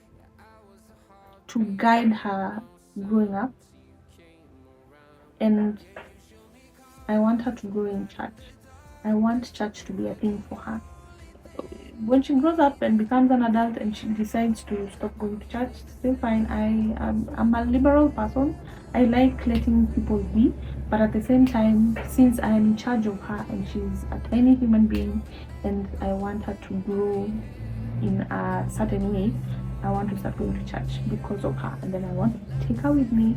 guide her growing up, and I want her to grow in church. I want church to be a thing for her. When she grows up and becomes an adult and she decides to stop going to church, still fine. I'm a liberal person. I like letting people be, but at the same time, since I am in charge of her and she's a tiny human being and I want her to grow in a certain way, I want to start going to church because of her, and then I want to take her with me.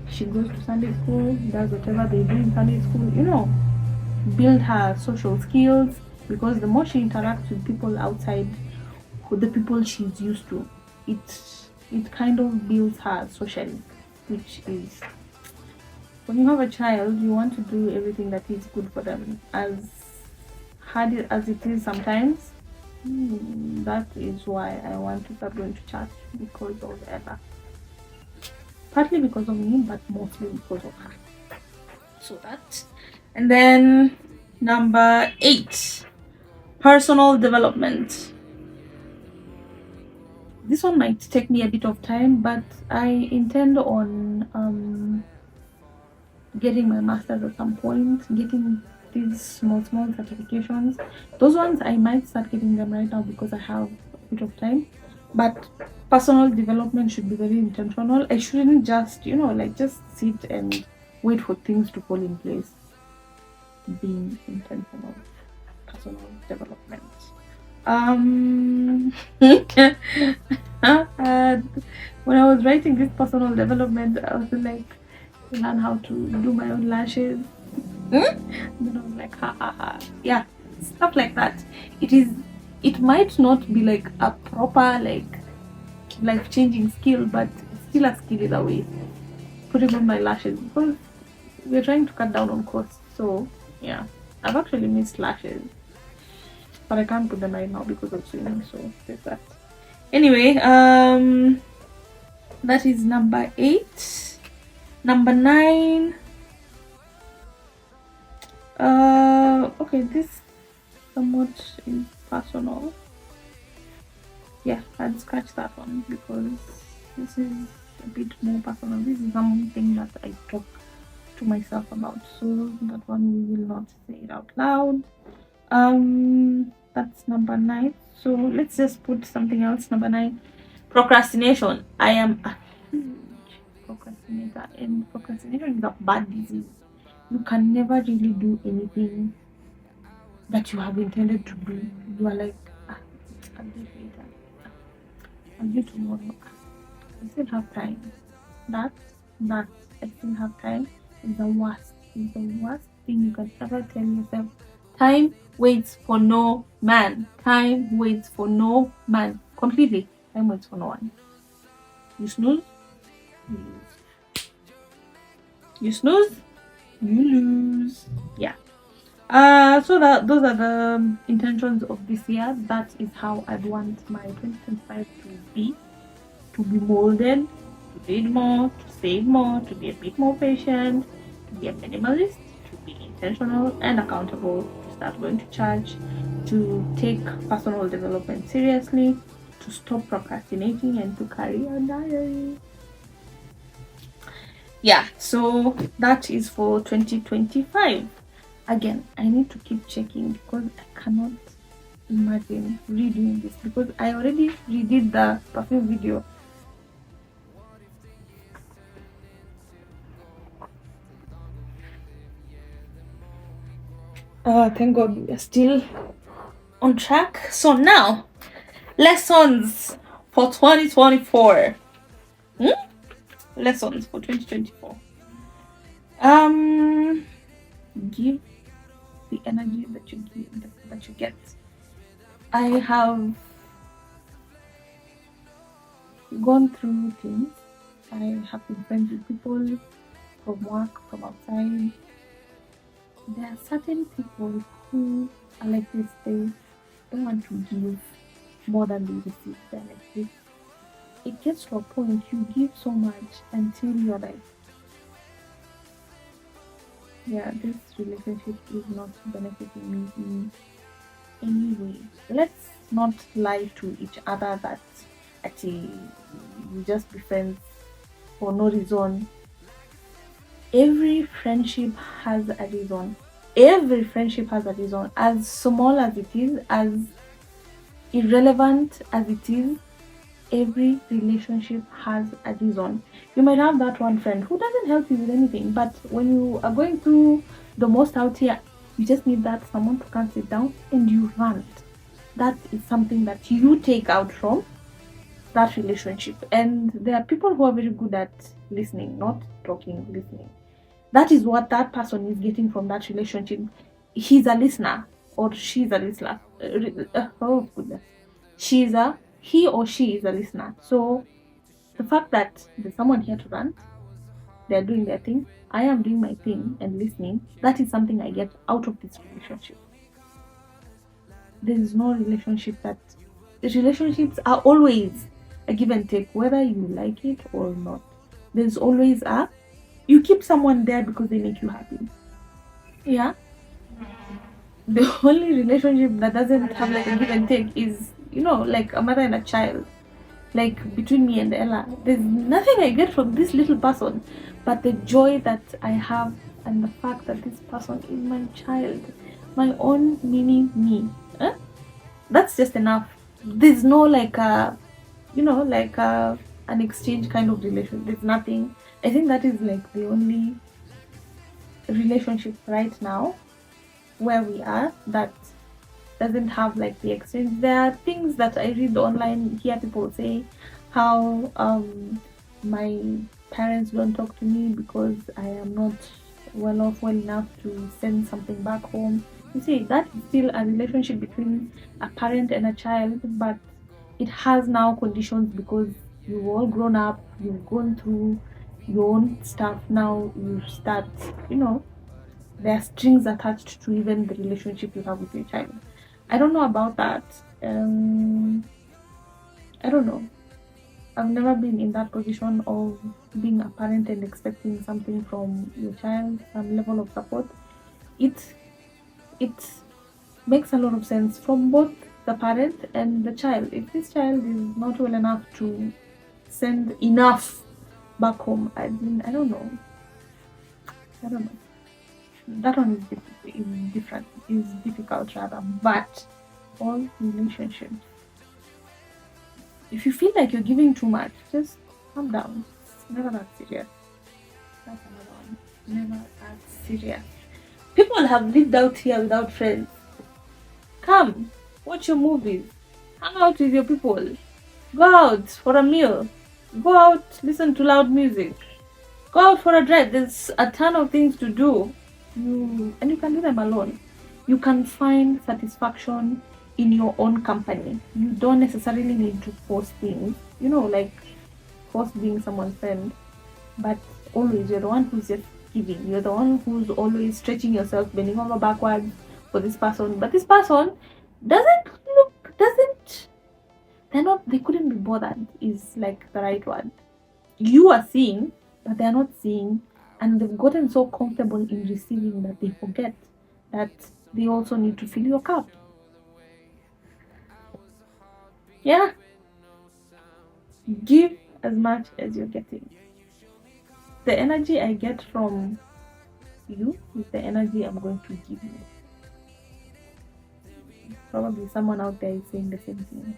She goes to Sunday school, does whatever they do in Sunday school, build her social skills, because the more she interacts with people outside, with the people she's used to, it kind of builds her socially, which is, when you have a child, you want to do everything that is good for them, as hard as it is sometimes. That is why I want to start going to church, because of Ella. Partly because of me, but mostly because of her. So that. And then number 8, personal development. This one might take me a bit of time, but I intend on getting my master's at some point, getting these small certifications. Those ones I might start getting them right now because I have a bit of time, but personal development should be very intentional. I shouldn't just just sit and wait for things to fall in place. Being intentional, personal development. When I was writing this personal development, I was like, learn how to do my own lashes. And then I was like, yeah, stuff like that. It might not be like a proper life-changing skill, but it's still a skill either way. Putting on my lashes, because we're trying to cut down on costs. So yeah, I've actually missed lashes, but I can't put them right now because of swimming. So there's that. Anyway, that is number 8. Number 9. Okay, this somewhat is personal. Yeah, I'd scratch that one because this is a bit more personal. This is something that I talk to myself about, so that one we will not say it out loud. That's number 9. So let's just put something else. Number 9, procrastination. I am a huge procrastinator, and procrastination is a bad disease. You can never really do anything that you have intended to do. You are like, I'll do it later, I'll do tomorrow, I still have time. That I still have time is the worst. It's the worst thing you can ever tell yourself. Time waits for no man. Time waits for no man. Completely. Time waits for no one. You snooze, you lose. You snooze, you lose. Yeah. So those are the intentions of this year. That is how I want my 2025 to be molded, to read more, to save more, to be a bit more patient, to be a minimalist, to be intentional and accountable, to start going to church, to take personal development seriously, to stop procrastinating, and to carry a diary. Yeah, so that is for 2025. Again, I need to keep checking because I cannot imagine redoing this, because I already redid the perfume video. Thank God we are still on track. So now, lessons for 2024. Lessons for 2024. Give the energy that you get. I have gone through things. I have been friends with people from work, from outside. There are certain people who are like this. They don't want to give more than they receive. They're like this. It gets to a point you give so much until you're like, yeah, this relationship is not benefiting me in any way. Let's not lie to each other that actually we just be friends for no reason. Every friendship has a reason. Every friendship has a reason. As small as it is, as irrelevant as it is, every relationship has a reason. You might have that one friend who doesn't help you with anything, but when you are going through the most out here, you just need that someone to come sit down and you rant. That is something that you take out from that relationship. And there are people who are very good at listening, not talking, listening. That is what that person is getting from that relationship. He's a listener or she's a listener. Oh goodness. He or she is a listener. So the fact that there's someone here to rant, they're doing their thing, I am doing my thing and listening, that is something I get out of this relationship. There is no relationship that relationships are always a give and take, whether you like it or not. There's always you keep someone there because they make you happy. Yeah. The only relationship that doesn't have like a give and take is, like a mother and a child. Like between me and Ella, there's nothing I get from this little person but the joy that I have and the fact that this person is my child, my own mini me. That's just enough. There's no like an exchange kind of relation. There's nothing. I think that is like the only relationship right now where we are that doesn't have like the exchange. There are things that I read online, hear people say how my parents don't talk to me because I am not well enough to send something back home. You see, that is still a relationship between a parent and a child, but it has now conditions because you've all grown up, you've gone through your own stuff. Now you start, there are strings attached to even the relationship you have with your child. I don't know about that. I don't know. I've never been in that position of being a parent and expecting something from your child, some level of support. It makes a lot of sense from both the parent and the child. If this child is not well enough to send enough back home, I don't know. That one is different, is difficult rather, but all relationships, if you feel like you're giving too much, just calm down. It's never that serious. That's another one. Never that serious. People have lived out here without friends. Come, watch your movies, hang out with your people, go out for a meal, go out, listen to loud music, go out for a drive. There's a ton of things to do. And you can do them alone. You can find satisfaction in your own company. You don't necessarily need to force things, like force being someone's friend, but always you're the one who's just giving. You're the one who's always stretching yourself, bending over backwards for this person, but this person they couldn't be bothered is like the right word. You are seeing, but they're not seeing, and they've gotten so comfortable in receiving that they forget that they also need to fill your cup. Yeah. Give as much as you're getting. The energy I get from you is the energy I'm going to give you. Probably someone out there is saying the same thing.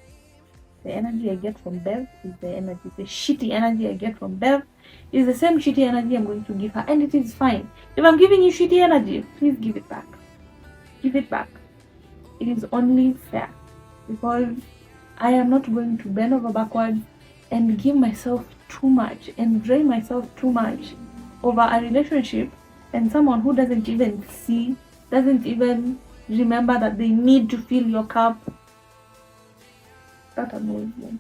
The energy I get from Bev is the shitty energy I get from Bev is the same shitty energy I'm going to give her, and it is fine. If I'm giving you shitty energy, please give it back. Give it back. It is only fair, because I am not going to bend over backwards and give myself too much and drain myself too much over a relationship and someone who doesn't even remember that they need to fill your cup. That annoys me.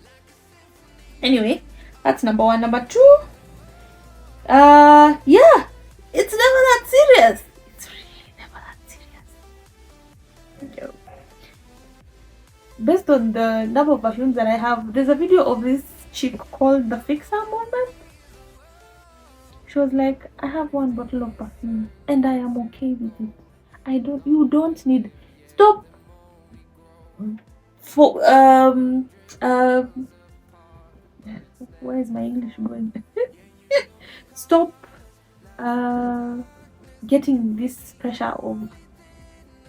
Anyway, that's number one. Number two, yeah, it's never that serious. It's really never that serious. Okay. Based on the number of perfumes that I have, there's a video of this chick called the Fixer Moment. She was like, I have one bottle of perfume and I am okay with it. You don't need, stop for where is my English going? Stop getting this pressure of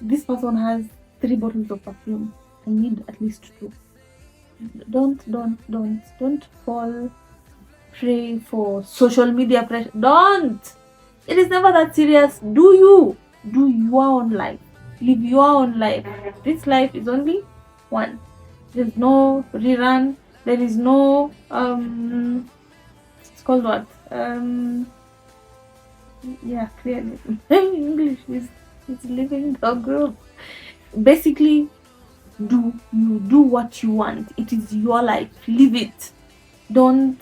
this person has 3 bottles of perfume. I need at least 2. Don't fall prey for social media pressure. Don't. It is never that serious. Do your own life. Live your own life. This life is only one. There's no rerun. There is no it's called what? Yeah, clearly. English is living the group. Basically, do what you want. It is your life. Live it. Don't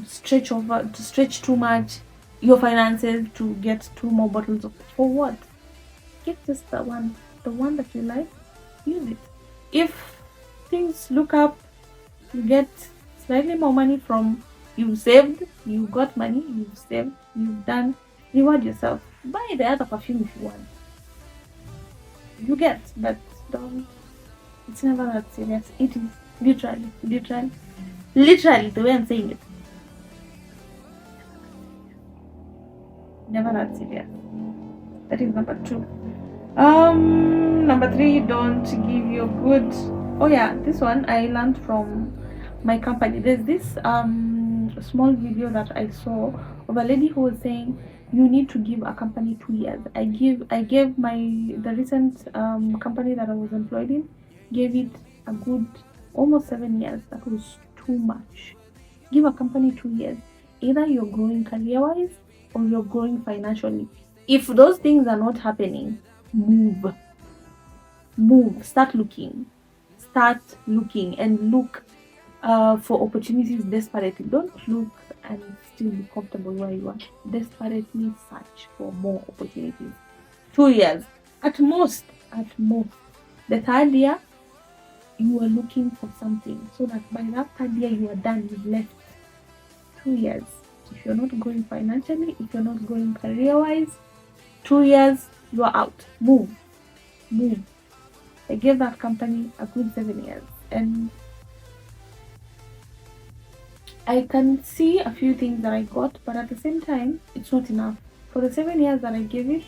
stretch too much your finances to get 2 more bottles of for what? Get just the one that you like. Use it. If things look up, you get slightly more money from you saved, you got money, you've saved, you've done. Reward yourself. Buy the other perfume if you want. You get, but don't. It's never that serious. It is literally the way I'm saying it. Never that serious. That is number 2. Number 3, don't give your good. Oh yeah, this one I learned from my company. There's this small video that I saw of a lady who was saying you need to give a company 2 years. I gave the recent company that I was employed in, gave it a good almost 7 years. That was too much. Give a company 2 years. Either you're growing career wise or you're growing financially. If those things are not happening, move. Start looking and look for opportunities desperately. Don't look and still be comfortable where you are. Desperately search for more opportunities. 2 years at most. The 3rd year you are looking for something, so that by that 3rd year you are done. You've left 2 years. If you're not going financially, if you're not going career wise, 2 years you are out. Move. I gave that company a good 7 years, and I can see a few things that I got, but at the same time, it's not enough. For the 7 years that I gave it,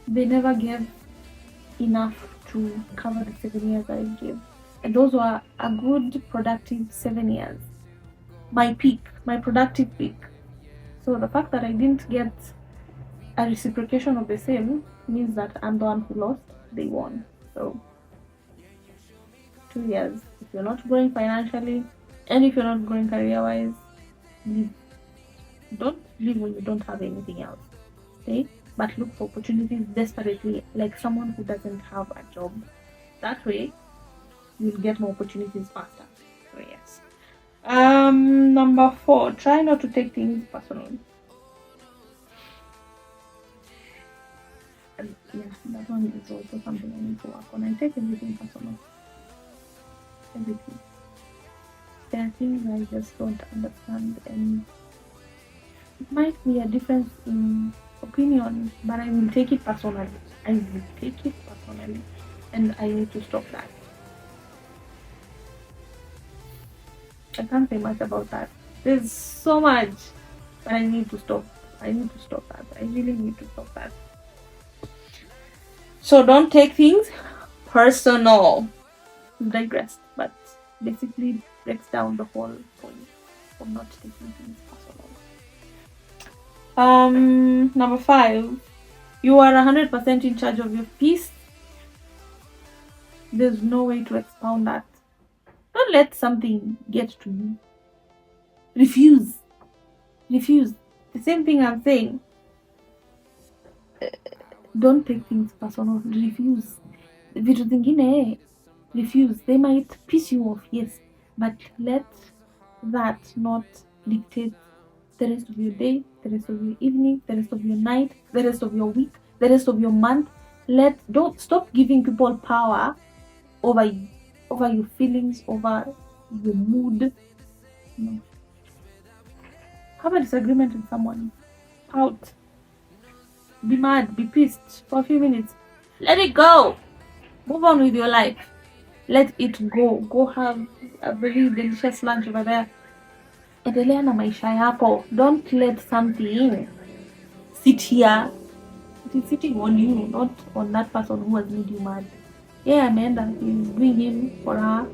they never gave enough to cover the 7 years that I gave. And those were a good, productive 7 years. My productive peak. So the fact that I didn't get a reciprocation of the same means that I'm the one who lost, they won. So 2 years. If you're not growing financially and if you're not growing career-wise, leave. Don't leave when you don't have anything else. Okay? But look for opportunities desperately, like someone who doesn't have a job. That way, you'll get more opportunities faster. So yes. Number 4, try not to take things personally. And yeah, that one is also something I need to work on. I take everything personal. Everything. There are things I just don't understand, and it might be a difference in opinion, but I will take it personally. And I need to stop that. I can't say much about that. There's so much, but I need to stop. I really need to stop that. So don't take things personal. Digressed, but basically breaks down the whole point of not taking things personal. Number 5, you are 100% in charge of your peace. There's no way to expound that. Don't let something get to you. Refuse. The same thing I'm saying. Don't take things personal. Refuse. Vitu zingine, refuse. They might piss you off, yes, but let that not dictate the rest of your day, the rest of your evening, the rest of your night, the rest of your week, the rest of your month. Don't stop giving people power over your feelings, over your mood. No. Have a disagreement with someone. Out. Be mad, be pissed for a few minutes. Let it go. Move on with your life. Let it go. Go have a very delicious lunch over there. Endelea na maisha yako. Don't let something sit here. It is sitting on you, not on that person who has made you mad. Yeah, ameenda, he's doing him for her.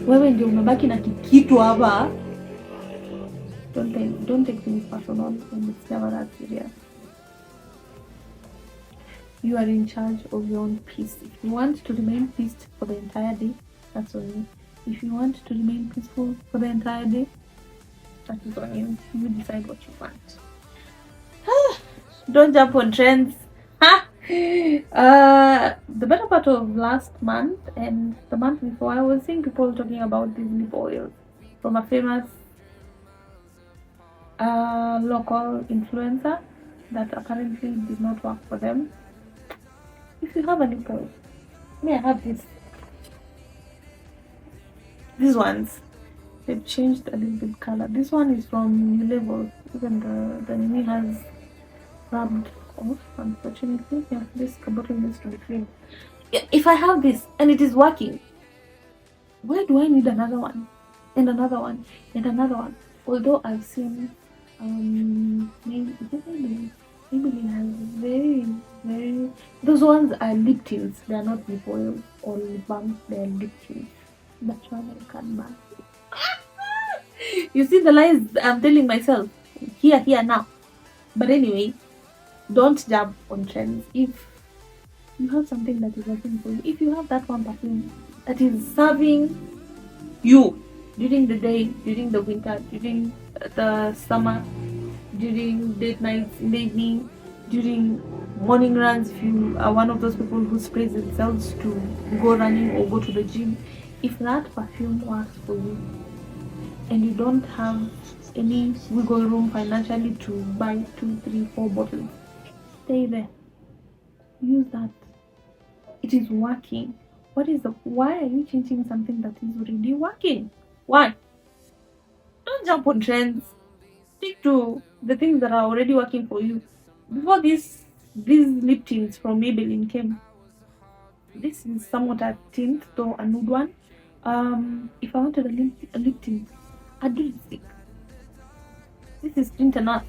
Wewe ndio umebaki na kitu hapa. Don't take things personal, and it's never that serious. You are in charge of your own peace. If you want to remain peaceful for the entire day, that's on you. If you want to remain peaceful for the entire day, that is on you. You decide what you want. Don't jump on trends. Ha! The better part of last month and the month before, I was seeing people talking about these lip oils from a famous local influencer that apparently did not work for them. If you have a lip oil, may I have this? These ones, they've changed a little bit color. This one is from New Level. Even the name has rubbed off, unfortunately. Yeah, this bottle needs to be clean. Yeah, if I have this and it is working, why do I need another one? And another one and another one? Although I've seen Maybelline has very those ones are lip tints, they are not lip oil or lip balm, they are lip tints. That's why I can't buy. You see the lies I'm telling myself here now. But anyway, don't jump on trends. If you have something that is working for you, if you have that one perfume that is serving you during the day, during the winter, during the summer, during date nights in the evening, during morning runs, if you are one of those people who sprays themselves to go running or go to the gym, if that perfume works for you and you don't have any wiggle room financially to buy 2, 3, 4 bottles, stay there. Use that. It is working. Why are you changing something that is already working? Why? Don't jump on trends. Stick to the things that are already working for you. Before these lip tints from Maybelline came, this is somewhat a tint, though a nude one. If I wanted a lip tint, I'd do lipstick. This is tint enough.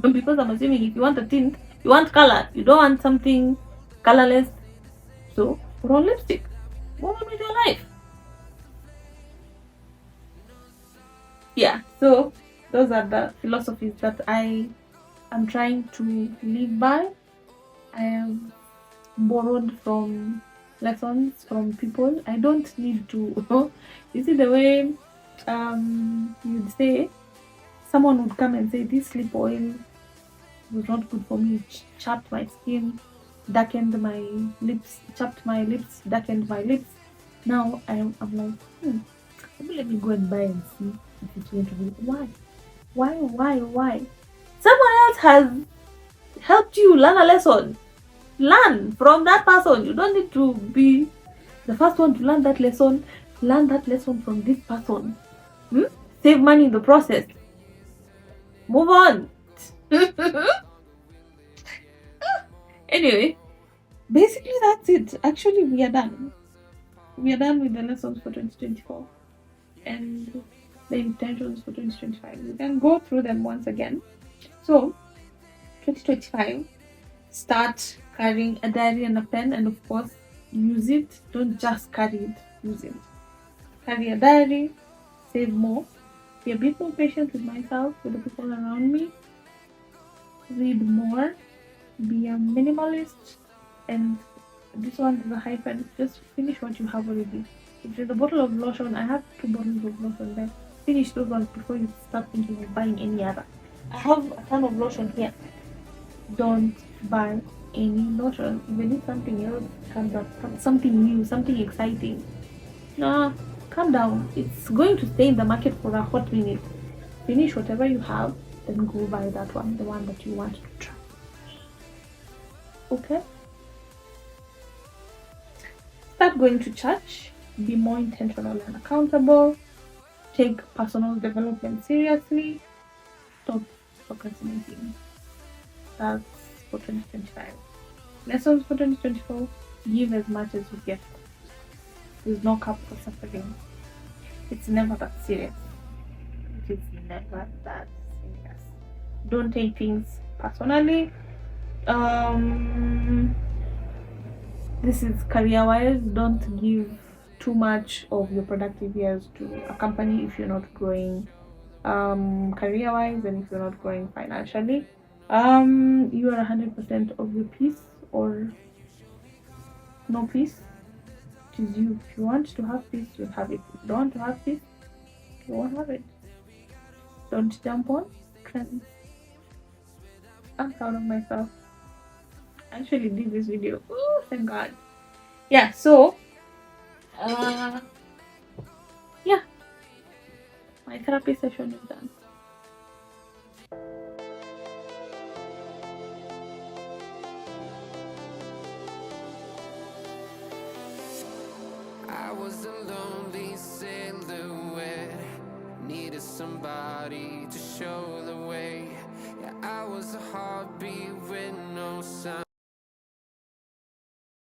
Because I'm assuming if you want a tint, you want color. You don't want something colorless. So put on lipstick. Move on with your life. Yeah, so those are the philosophies that I am trying to live by. I have borrowed from lessons from people. I don't need to you see the way you'd say someone would come and say this lip oil was not good for me, it chapped my skin, darkened my lips, chapped my lips, darkened my lips. Now I'm like, maybe let me go and buy and see if it's going to be. Why? Someone else has helped you learn a lesson. Learn from that person. You don't need to be the first one to learn that lesson. Learn that lesson from this person. Save money in the process. Move on. Anyway, basically that's it. Actually, we are done. We are done with the lessons for 2024 and the intentions for 2025. We can go through them once again. So, 2025, start carrying a diary and a pen, and of course, use it. Don't just carry it, use it. Carry a diary, save more, be a bit more patient with myself, with the people around me, read more, be a minimalist, and this one is a hyphen. Just finish what you have already. If there's a bottle of lotion, I have 2 bottles of lotion there. Finish those ones before you start thinking of buying any other. I have a ton of lotion here. Don't buy any lotion. Even if something else comes up, something new, something exciting. Nah, calm down. It's going to stay in the market for a hot minute. Finish whatever you have, then go buy that one, the one that you want to try. Okay? Start going to church. Be more intentional and accountable. Take personal development seriously. Stop procrastinating. That's for 2025. Lessons for 2024. Give as much as you get. There's no cap for suffering. It's never that serious. It is never that serious. Don't take things personally. This is career-wise. Don't give too much of your productive years to a company if you're not growing career-wise and if you're not growing financially. You are 100% of your peace or no peace. it is you. If you want to have peace, you'll have it. If you don't want to have peace, you won't have it. Don't jump on trends. I'm proud of myself. I actually did this video. Oh, thank God. Yeah, so yeah, my therapy session is done. I was a lonely silhouette, needed somebody to show the way. Yeah, I was a heartbeat with no sound.